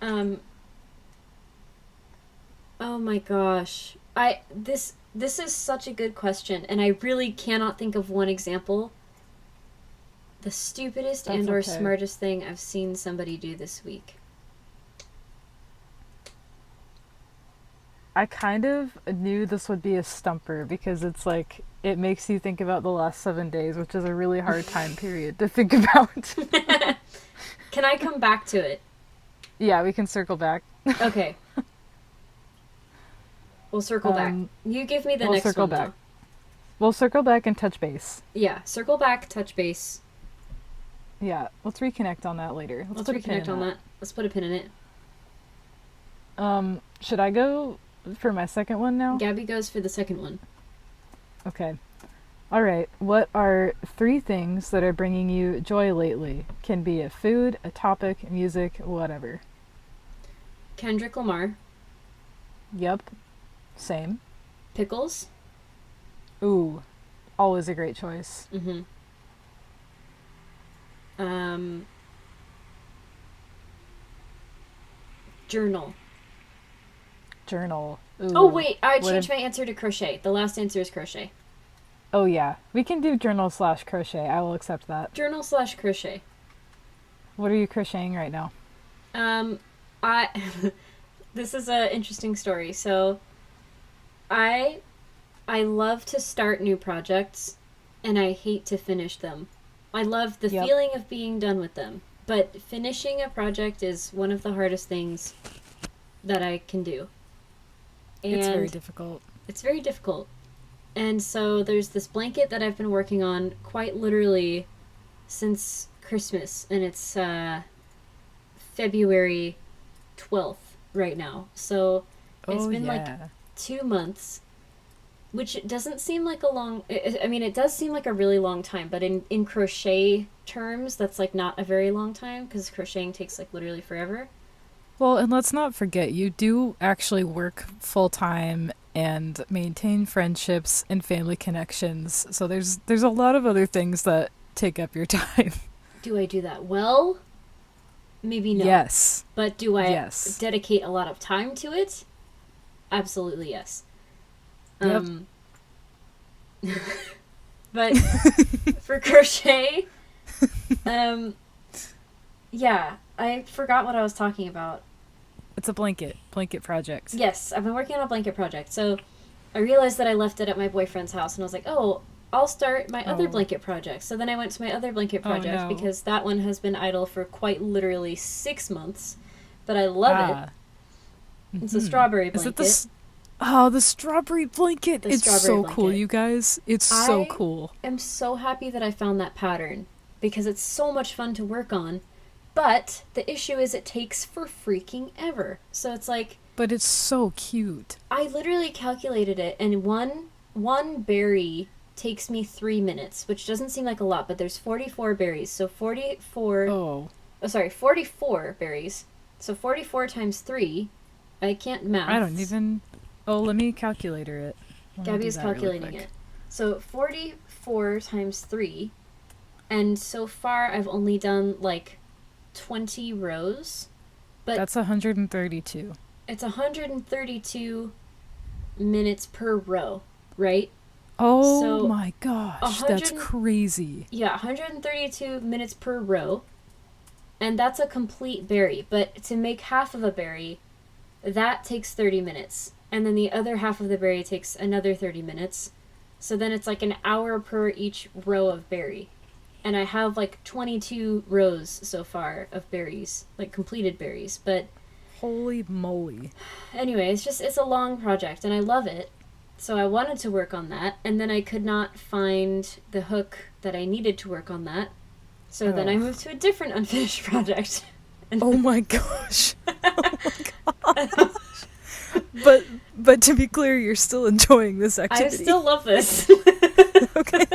Oh my gosh. This is such a good question, and I really cannot think of one example. The stupidest and or smartest thing I've seen somebody do this week. I kind of knew this would be a stumper because it's like, it makes you think about the last 7 days, which is a really hard time period to think about. Can I come back to it? Yeah, we can circle back. Okay. We'll circle back. You give me the next one. We'll circle back. We'll circle back and touch base. Yeah, circle back, touch base. Yeah, let's reconnect on that later. Let's reconnect on that. Let's put a pin in it. Should I go for my second one now? Gabby goes for the second one. Okay. All right. What are 3 things that are bringing you joy lately? Can be a food, a topic, music, whatever. Kendrick Lamar. Yep. Same. Pickles. Ooh. Always a great choice. Mm-hmm. Journal. Journal. Ooh. Oh, wait. I changed my answer to crochet. The last answer is crochet. Oh, yeah. We can do journal/crochet. I will accept that. Journal/crochet. What are you crocheting right now? I... This is an interesting story. So, I love to start new projects, and I hate to finish them. I love the feeling of being done with them. But finishing a project is one of the hardest things that I can do. And it's very difficult. It's very difficult. And so there's this blanket that I've been working on quite literally since Christmas. And it's February 12th right now. So it's been like 2 months, which doesn't seem like a long... I mean, it does seem like a really long time. But in crochet terms, that's like not a very long time because crocheting takes like literally forever. Well, and let's not forget, you do actually work full-time and maintain friendships and family connections. So there's a lot of other things that take up your time. Do I do that well? Maybe no. Yes. But do I dedicate a lot of time to it? Absolutely yes. Yep. But for crochet, yeah, I forgot what I was talking about. It's a blanket project. Yes, I've been working on a blanket project. So I realized that I left it at my boyfriend's house, and I was like, oh, I'll start my other blanket project. So then I went to my other blanket project because that one has been idle for quite literally 6 months. But I love it. It's a strawberry blanket. Is it the strawberry blanket? It's so cool, you guys. It's so cool. I'm so happy that I found that pattern because it's so much fun to work on. But the issue is it takes for freaking ever. So it's like... But it's so cute. I literally calculated it, and one berry takes me 3 minutes, which doesn't seem like a lot, but there's 44 berries. So 44 berries. So 44 times 3. I can't math. I don't even... Oh, let me calculator it. Gabby is calculating it. So 44 times 3. And so far I've only done like 20 rows. But that's 132. It's 132 minutes per row, right? Oh so my gosh, that's crazy. Yeah, 132 minutes per row. And that's a complete berry. But to make half of a berry, that takes 30 minutes. And then the other half of the berry takes another 30 minutes. So then it's like an hour per each row of berry. And I have like 22 rows so far of berries, like completed berries. But holy moly. Anyway, it's a long project and I love it. So I wanted to work on that. And then I could not find the hook that I needed to work on that. So then I moved to a different unfinished project. Oh my gosh. Oh my gosh. But to be clear, you're still enjoying this activity. I still love this. Okay.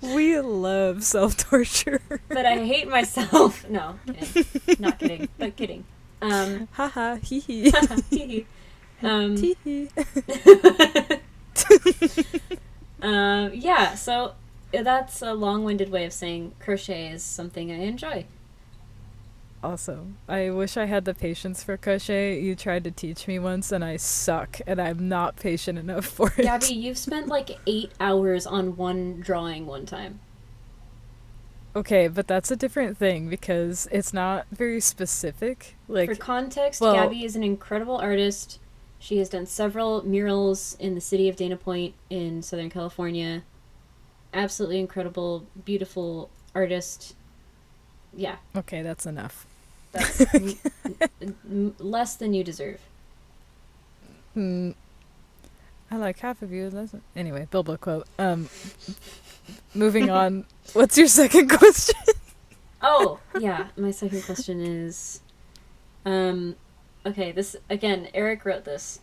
We love self-torture. But I hate myself. No, kidding. Not kidding, but kidding. Haha, hee hee. Hee hee. Tee hee. Yeah, so that's a long-winded way of saying crochet is something I enjoy. Awesome. I wish I had the patience for crochet. You tried to teach me once and I suck and I'm not patient enough for it. Gabby, you've spent like 8 hours on one drawing one time. Okay, but that's a different thing because it's not very specific. Like, for context, Gabby is an incredible artist. She has done several murals in the city of Dana Point in Southern California. Absolutely incredible, beautiful artist. Yeah. Okay, that's enough. That's less than you deserve. I like half of you. Anyway, Bilbo quote. Moving on. What's your second question? Oh, yeah. My second question is... okay, this... Again, Eric wrote this.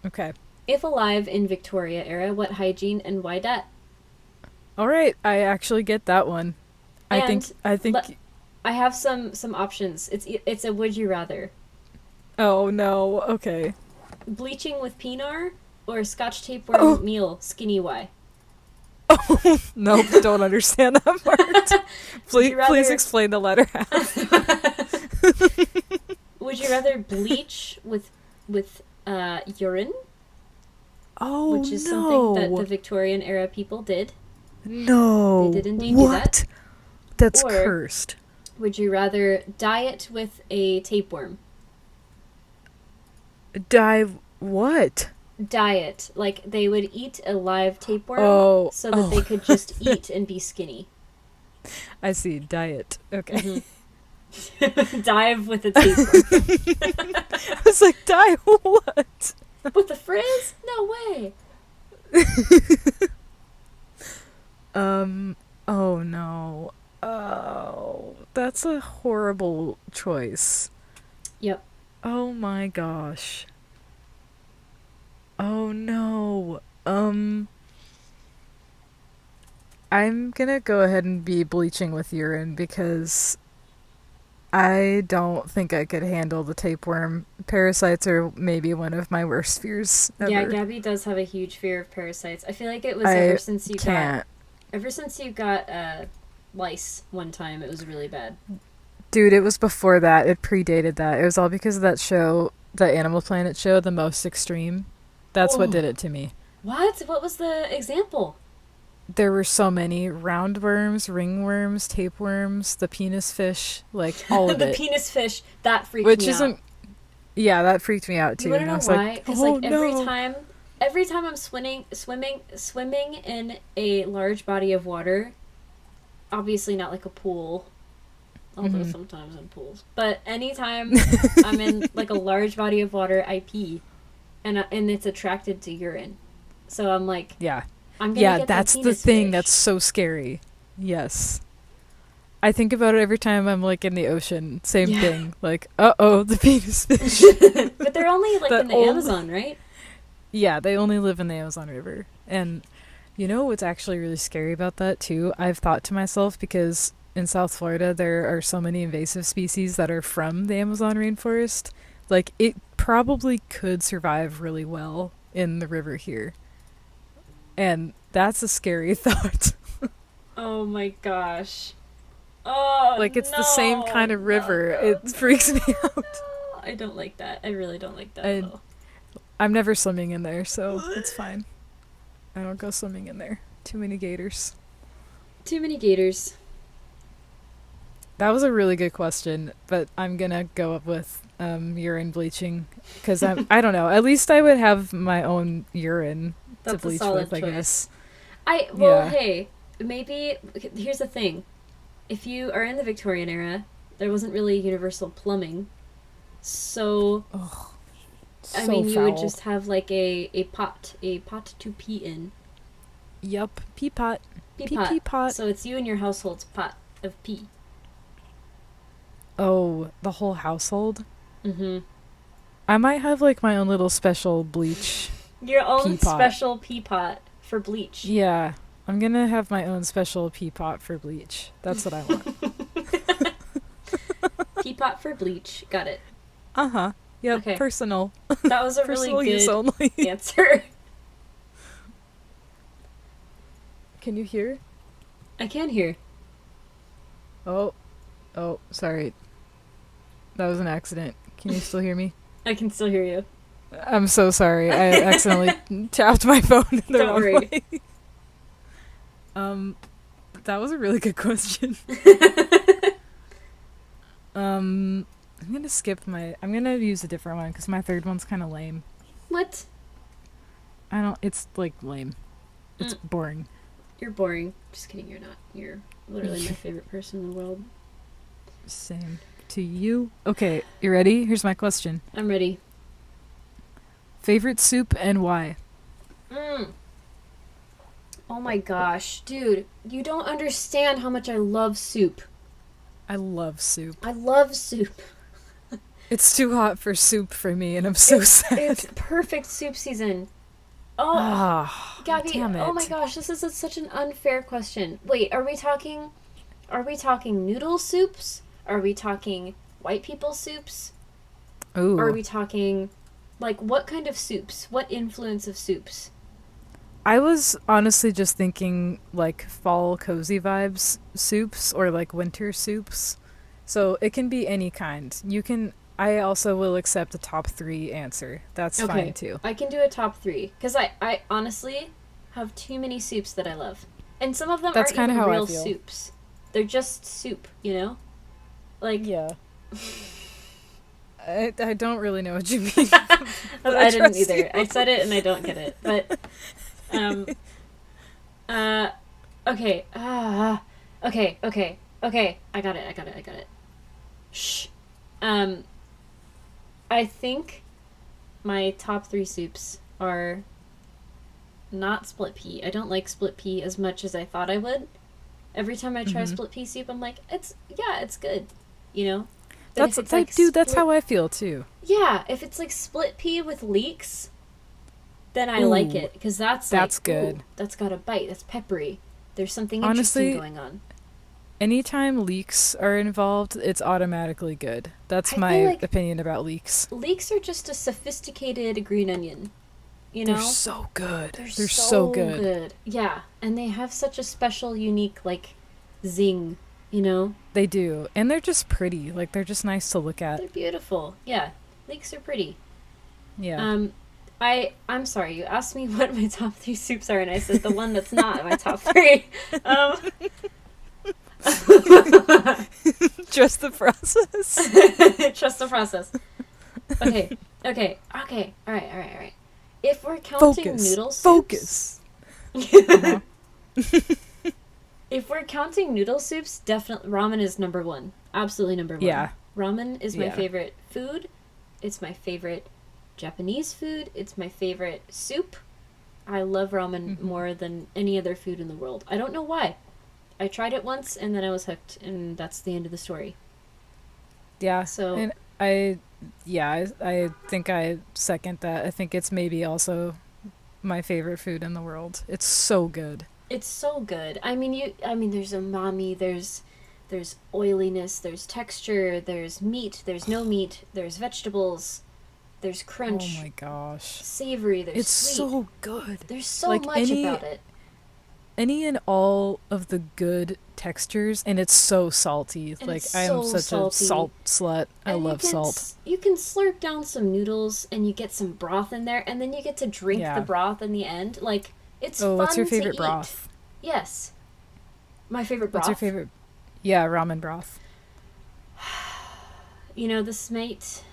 Okay. If alive in Victoria era, what hygiene and why dat? Alright, I actually get that one. I think I have some options. It's a would you rather. Oh no, okay. Bleaching with Pinar or Scotch tape wearing meal skinny Y? Oh, nope, don't understand that part. Please explain the latter half. Would you rather bleach with urine, Oh, which is something that the Victorian era people did? No. They did indeed do that. That's Or cursed. would you rather dye it with a tapeworm? What? Dye it. Like, they would eat a live tapeworm so that they could just eat and be skinny. I see. Diet. Okay. Mm-hmm. Dive with a tapeworm. I was like, dye what? With the frizz? No way. Oh no. Oh, that's a horrible choice. Yep. Oh my gosh. Oh no. I'm gonna go ahead and be bleaching with urine because I don't think I could handle the tapeworm. Parasites are maybe one of my worst fears ever. Yeah, Gabby does have a huge fear of parasites. I feel like it was ever since you got lice one time. It was really bad. Dude, it was before that. It predated that. It was all because of that show, the Animal Planet show, The Most Extreme. That's what did it to me. What? What was the example? There were so many roundworms, ringworms, tapeworms, the penis fish, like all of the it. The penis fish, that freaked me out. Yeah, that freaked me out too. You want to know why? Because every time I'm swimming in a large body of water, obviously not like a pool, although sometimes in pools, but anytime I'm in like a large body of water, I pee, and it's attracted to urine, so I'm like, yeah, I'm gonna get that's the thing that's so scary. Yes. I think about it every time I'm like in the ocean. Same thing. Like, the penis fish. But they're only like in the Amazon, right? Yeah, they only live in the Amazon River. And you know what's actually really scary about that too? I've thought to myself, because in South Florida there are so many invasive species that are from the Amazon rainforest. Like, it probably could survive really well in the river here. And that's a scary thought. Oh my gosh. Oh, like, it's the same kind of river. No. It freaks me out. No. I don't like that. I really don't like that. I'm never swimming in there, so it's fine. I don't go swimming in there. Too many gators. Too many gators. That was a really good question, but I'm gonna go up with urine bleaching, because I don't know. At least I would have my own urine to bleach with, I guess. Hey, maybe here's the thing. If you are in the Victorian era, there wasn't really universal plumbing, so you would just have like a pot to pee in. Yup, pee pot. Pee pot. So it's you and your household's pot of pee. Oh, the whole household? Mm-hmm. I might have like my own little special bleach. Your own special pee pot for bleach. Yeah. I'm gonna have my own special pea pot for bleach. That's what I want. Pea pot for bleach. Got it. Uh-huh. Yep, okay. Personal. That was a really good answer. Can you hear? I can hear. Oh, sorry. That was an accident. Can you still hear me? I can still hear you. I'm so sorry. I accidentally tapped my phone in the wrong way. That was a really good question. I'm gonna use a different one because my third one's kind of lame. What? It's like lame. It's boring. You're boring. Just kidding, you're not. You're literally my favorite person in the world. Same to you. Okay, you ready? Here's my question. I'm ready. Favorite soup and why? Oh my gosh, dude, you don't understand how much I love soup. I love soup. It's too hot for soup for me, and I'm so sad. It's perfect soup season. Oh, Gabby, damn it. Oh my gosh, this is such an unfair question. Wait, are we talking noodle soups? Are we talking white people soups? Ooh. Or are we talking, like, what kind of soups? What influence of soups? I was honestly just thinking, like, fall cozy vibes soups or, like, winter soups. So it can be any kind. You can I also will accept the top 3 answer. That's fine too. I can do a top 3 because I honestly have too many soups that I love, and some of them That's aren't even how I real feel. soups. They're just soup, you know? Like Yeah. I don't really know what you mean. I didn't either. You. I said it and I don't get it. But okay. Okay. I got it. Shh. I think my top 3 soups are not split pea. I don't like split pea as much as I thought I would. Every time I try split pea soup, I'm like, it's good, you know. But That's like, dude. That's how I feel too. Yeah, if it's like split pea with leeks, then I like it because that's good. Ooh, that's got a bite. That's peppery. There's something interesting going on. Anytime leeks are involved, it's automatically good. That's my opinion about leeks. Leeks are just a sophisticated green onion. You know? They're so good. They're so good. Yeah, and they have such a special, unique, like, zing, you know? They do. And they're just pretty. Like, they're just nice to look at. They're beautiful. Yeah, leeks are pretty. Yeah. I'm sorry, you asked me what my top 3 soups are, and I said the one that's not my top 3. Trust the process. Trust the process. Okay. All right. If we're counting noodle soups... Focus! If we're counting noodle soups, definitely ramen is number 1. Absolutely number 1. Yeah. Ramen is my favorite food. It's my favorite Japanese food. It's my favorite soup. I love ramen more than any other food in the world. I don't know why. I tried it once and then I was hooked, and that's the end of the story. Yeah. So and I think I second that. I think it's maybe also my favorite food in the world. It's so good. It's so good. I mean, there's umami, there's oiliness, there's texture, there's meat, there's no meat, there's vegetables, there's crunch. Oh my gosh. Savory, there's it's sweet. It's so good. There's so much about it. Any and all of the good textures, and it's so salty. And like, I am such a salt slut. I love salt. You can slurp down some noodles and you get some broth in there, and then you get to drink the broth in the end. Like, it's fun to eat. What's your favorite broth? Yes. My favorite broth? What's your favorite? Yeah, ramen broth. You know, this might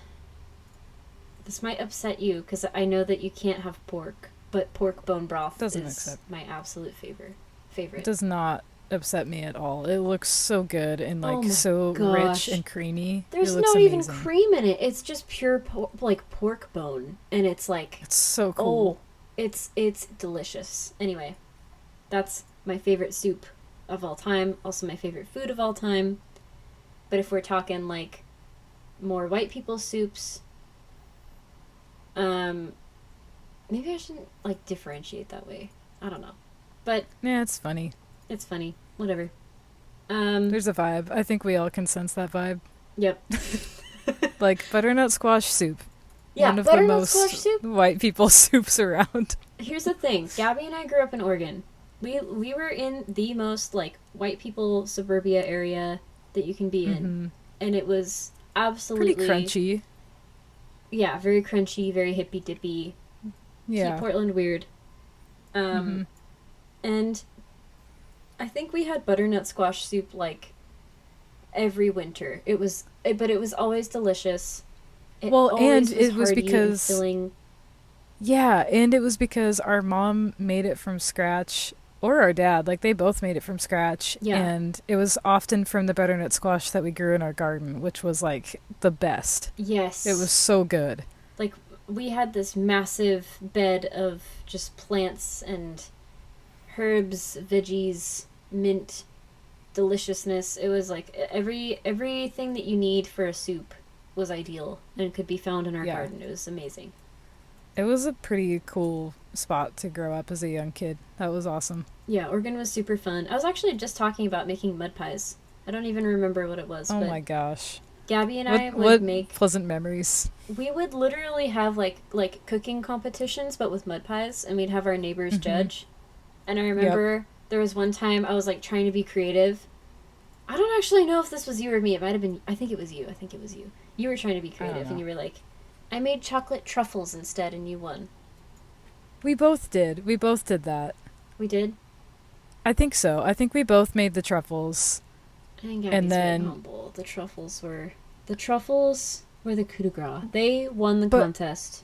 upset you, because I know that you can't have pork, but pork bone broth is my absolute favorite. It does not upset me at all. It looks so good and rich and creamy. There's not even cream in it. It's just pure pork bone, and it's like, it's so cool. Oh, it's delicious. Anyway, that's my favorite soup of all time. Also my favorite food of all time. But if we're talking like more white people soups, maybe I shouldn't like differentiate that way. I don't know. But yeah, it's funny. It's funny. Whatever. There's a vibe. I think we all can sense that vibe. Yep. Like butternut squash soup. Yeah, one of the most white people soups around. Here's the thing. Gabby and I grew up in Oregon. We were in the most like white people suburbia area that you can be in. And it was absolutely pretty crunchy. Yeah, very crunchy, very hippy dippy. Yeah. Keep Portland weird. And I think we had butternut squash soup like every winter. But it was always delicious. It was because our mom made it from scratch, or our dad, like they both made it from scratch. Yeah. And it was often from the butternut squash that we grew in our garden, which was like the best. Yes. It was so good. Like we had this massive bed of just plants and herbs, veggies, mint, deliciousness. It was like everything that you need for a soup was ideal and could be found in our garden. It was amazing. It was a pretty cool spot to grow up as a young kid. That was awesome. Yeah, Oregon was super fun. I was actually just talking about making mud pies. I don't even remember what it was. Oh my gosh. Gabby and I would make pleasant memories. We would literally have like cooking competitions, but with mud pies, and we'd have our neighbors judge. And I remember there was one time I was like trying to be creative, I don't actually know if this was you or me. It might have been. I think it was you. You were trying to be creative, and you were like, "I made chocolate truffles instead," and you won. We both did. We both did that. We did. I think so. I think we both made the truffles. And then humble. The truffles were the coup de grace. They won the contest.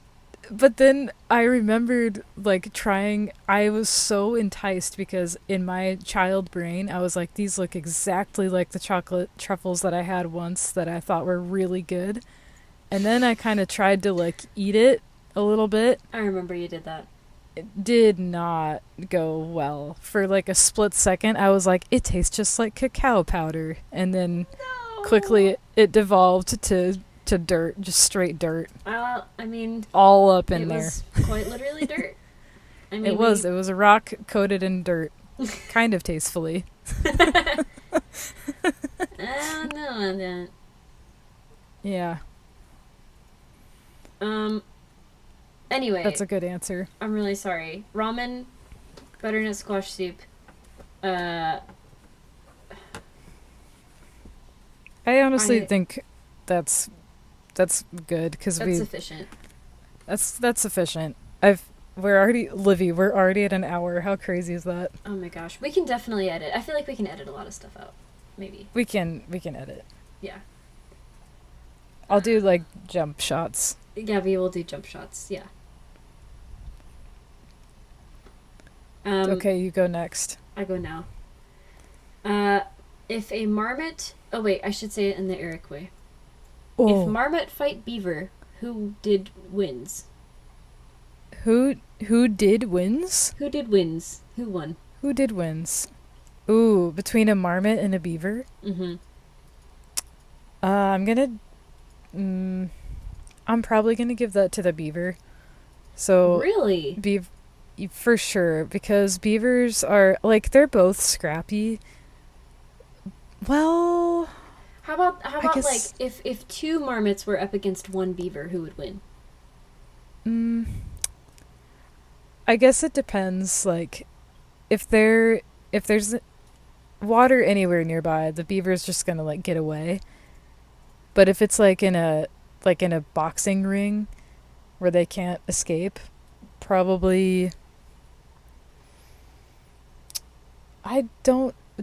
But then I remembered, like, trying. I was so enticed because in my child brain, I was like, these look exactly like the chocolate truffles that I had once that I thought were really good. And then I kind of tried to, like, eat it a little bit. I remember you did that. It did not go well. For, like, a split second, I was like, it tastes just like cacao powder. And then quickly it devolved to dirt, just straight dirt. I mean, all up in there. It was quite literally dirt. I mean, it was a rock coated in dirt, kind of tastefully. No. Yeah. Anyway, that's a good answer. I'm really sorry. Ramen, butternut squash soup. I honestly think that's good because that's sufficient. That's sufficient. We're already at an hour. How crazy is that? Oh my gosh, we can definitely edit. I feel like we can edit a lot of stuff out. Maybe we can edit. Yeah. I'll do like jump shots. Gabby will do jump shots. Yeah. Okay, you go next. I go now. If a marmot... Oh, wait, I should say it in the Eric way. Oh. If marmot fight beaver, who did wins? Who did wins? Who did wins? Who won? Who did wins? Ooh, between a marmot and a beaver? Mm-hmm. I'm probably gonna give that to the beaver. So really? For sure, because beavers are, like, they're both scrappy. Well, how about like if two marmots were up against one beaver, who would win? I guess it depends. Like, if there's water anywhere nearby, the beaver's just gonna, like, get away. But if it's like in a boxing ring where they can't escape, probably.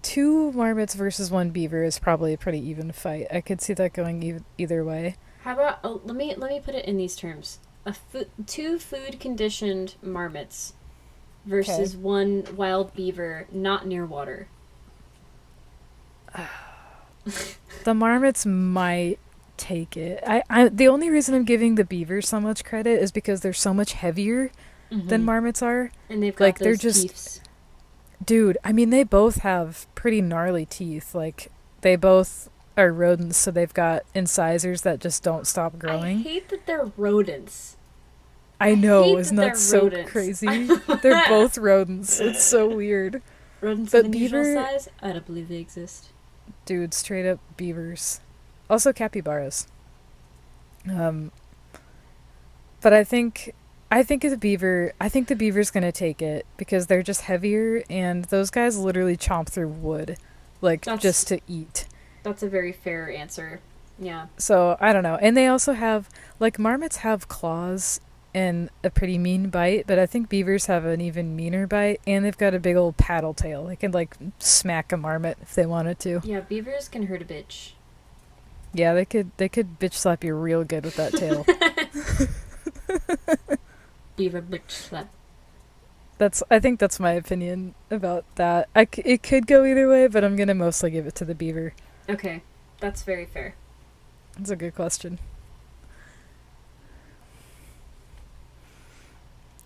Two marmots versus one beaver is probably a pretty even fight. I could see that going either way. How about let me put it in these terms: two food conditioned marmots versus one wild beaver not near water. The marmots might take it. The only reason I'm giving the beavers so much credit is because they're so much heavier than marmots are, and they've got like, those teeth. Dude, I mean, they both have pretty gnarly teeth. Like, they both are rodents, so they've got incisors that just don't stop growing. I hate that they're rodents. I know, isn't that so rodents. Crazy? They're both rodents. It's so weird. Rodents of unusual size? I don't believe they exist. Dude, straight up beavers. Also capybaras. But I think the beaver's gonna take it because they're just heavier, and those guys literally chomp through wood, like, just to eat. That's a very fair answer. Yeah. So I don't know, and they also have, like, marmots have claws and a pretty mean bite, but I think beavers have an even meaner bite, and they've got a big old paddle tail. They can, like, smack a marmot if they wanted to. Yeah, beavers can hurt a bitch. Yeah, they could bitch slap you real good with that tail. Beaver bitch slap. I think that's my opinion about that. It could go either way, but I'm gonna mostly give it to the beaver. Okay, that's very fair. That's a good question.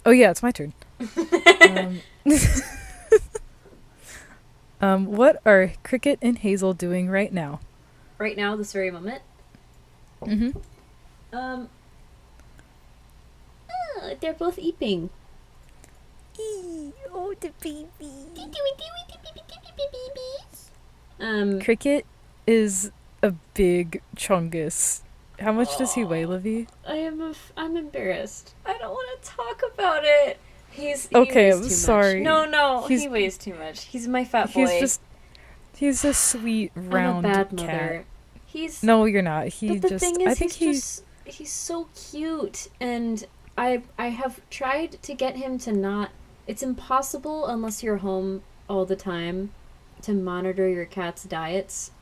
Oh yeah, it's my turn. What are Cricket and Hazel doing right now? Right now, this very moment? Mm-hmm. They're both eeping. Oh, the baby. Cricket is a big chungus. How much does he weigh, Livy? I'm embarrassed. I don't want to talk about it. He okay, weighs I'm too sorry. Much. No, he weighs too much. He's my fat boy. He's a sweet, round I'm a bad cat. mother. No, you're not. But the thing is, he's so cute, and I have tried to get him to not. It's impossible unless you're home all the time to monitor your cat's diets,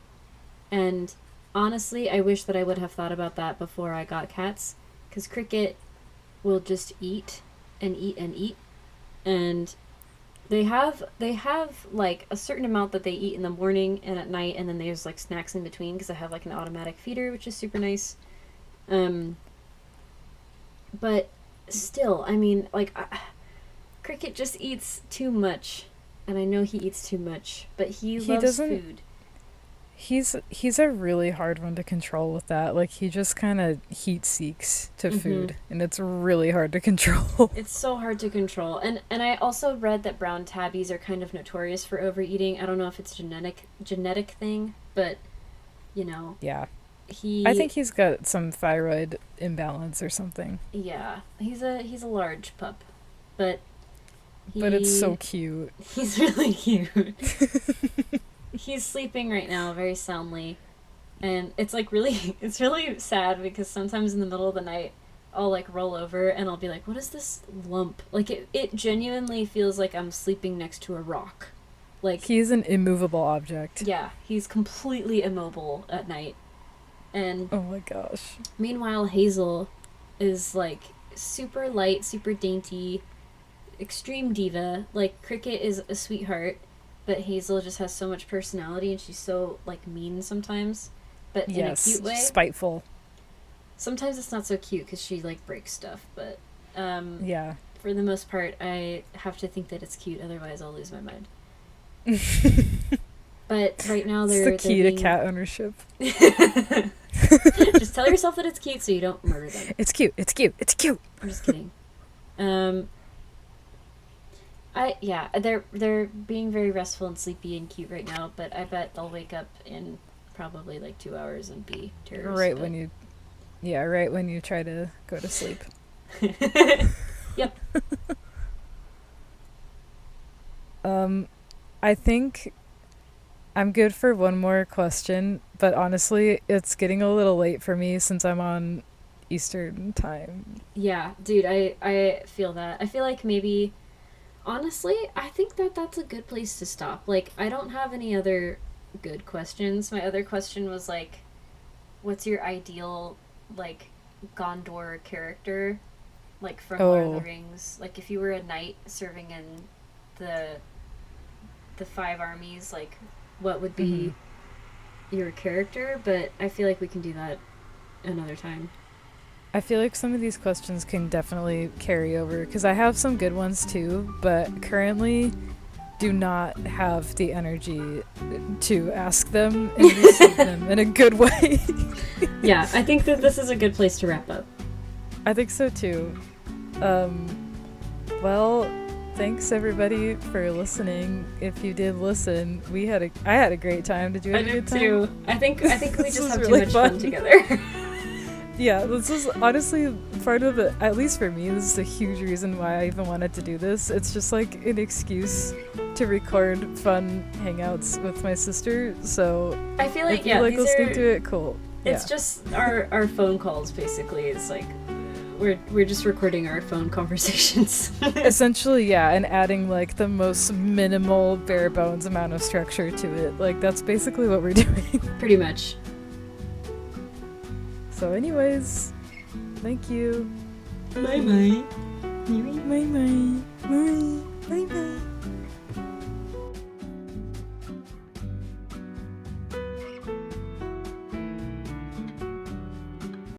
and honestly, I wish that I would have thought about that before I got cats, because Cricket will just eat and eat and eat, and they have like a certain amount that they eat in the morning and at night, and then there's like snacks in between because I have like an automatic feeder, which is super nice. But still, I mean, like Cricket just eats too much, and I know he eats too much, but he loves food. He's a really hard one to control with that. Like, he just kind of heat seeks to food, and it's really hard to control. It's so hard to control. And I also read that brown tabbies are kind of notorious for overeating. I don't know if it's genetic thing, but you know. Yeah. I think he's got some thyroid imbalance or something. Yeah. He's a large pup. But it's so cute. He's really cute. He's sleeping right now very soundly, and it's really sad because sometimes in the middle of the night I'll like roll over and I'll be like, what is this lump? Like it genuinely feels like I'm sleeping next to a rock. Like, he's an immovable object. Yeah, he's completely immobile at night. And oh my gosh. Meanwhile, Hazel is like super light, super dainty, extreme diva. Like, Cricket is a sweetheart, but Hazel just has so much personality, and she's so like mean sometimes, but in a cute way. Spiteful. Sometimes it's not so cute because she like breaks stuff, but yeah. For the most part, I have to think that it's cute, otherwise I'll lose my mind. But right now they're it's the key to cat ownership. Just tell yourself that it's cute so you don't murder them. It's cute. It's cute. It's cute. I'm just kidding. They're being very restful and sleepy and cute right now, but I bet they'll wake up in probably like 2 hours and be terrorists. Right when you try to go to sleep. Yep. I think I'm good for one more question, but honestly, it's getting a little late for me since I'm on Eastern time. Yeah, dude, I feel that. I feel like maybe, honestly, I think that's a good place to stop. Like, I don't have any other good questions. My other question was, like, what's your ideal, like, Gondor character? Like, from Lord of the Rings. Like, if you were a knight serving in the 5 armies, like, what would be your character? But I feel like we can do that another time. I feel like some of these questions can definitely carry over, because I have some good ones too, but currently do not have the energy to ask them and receive them in a good way. Yeah, I think that this is a good place to wrap up. I think so too. Well, thanks everybody for listening. If you did listen, I had a great time. Did you have a good time? I did too. I think we just have really too much fun together. Yeah, this is honestly part of it. At least for me, this is a huge reason why I even wanted to do this. It's just like an excuse to record fun hangouts with my sister. So I feel like if you like listening to it, cool. It's just our phone calls basically. It's like we're just recording our phone conversations. Essentially, yeah, and adding like the most minimal, bare bones amount of structure to it. Like, that's basically what we're doing. Pretty much. So anyways, thank you. Bye bye. Bye bye. Bye bye. Bye bye.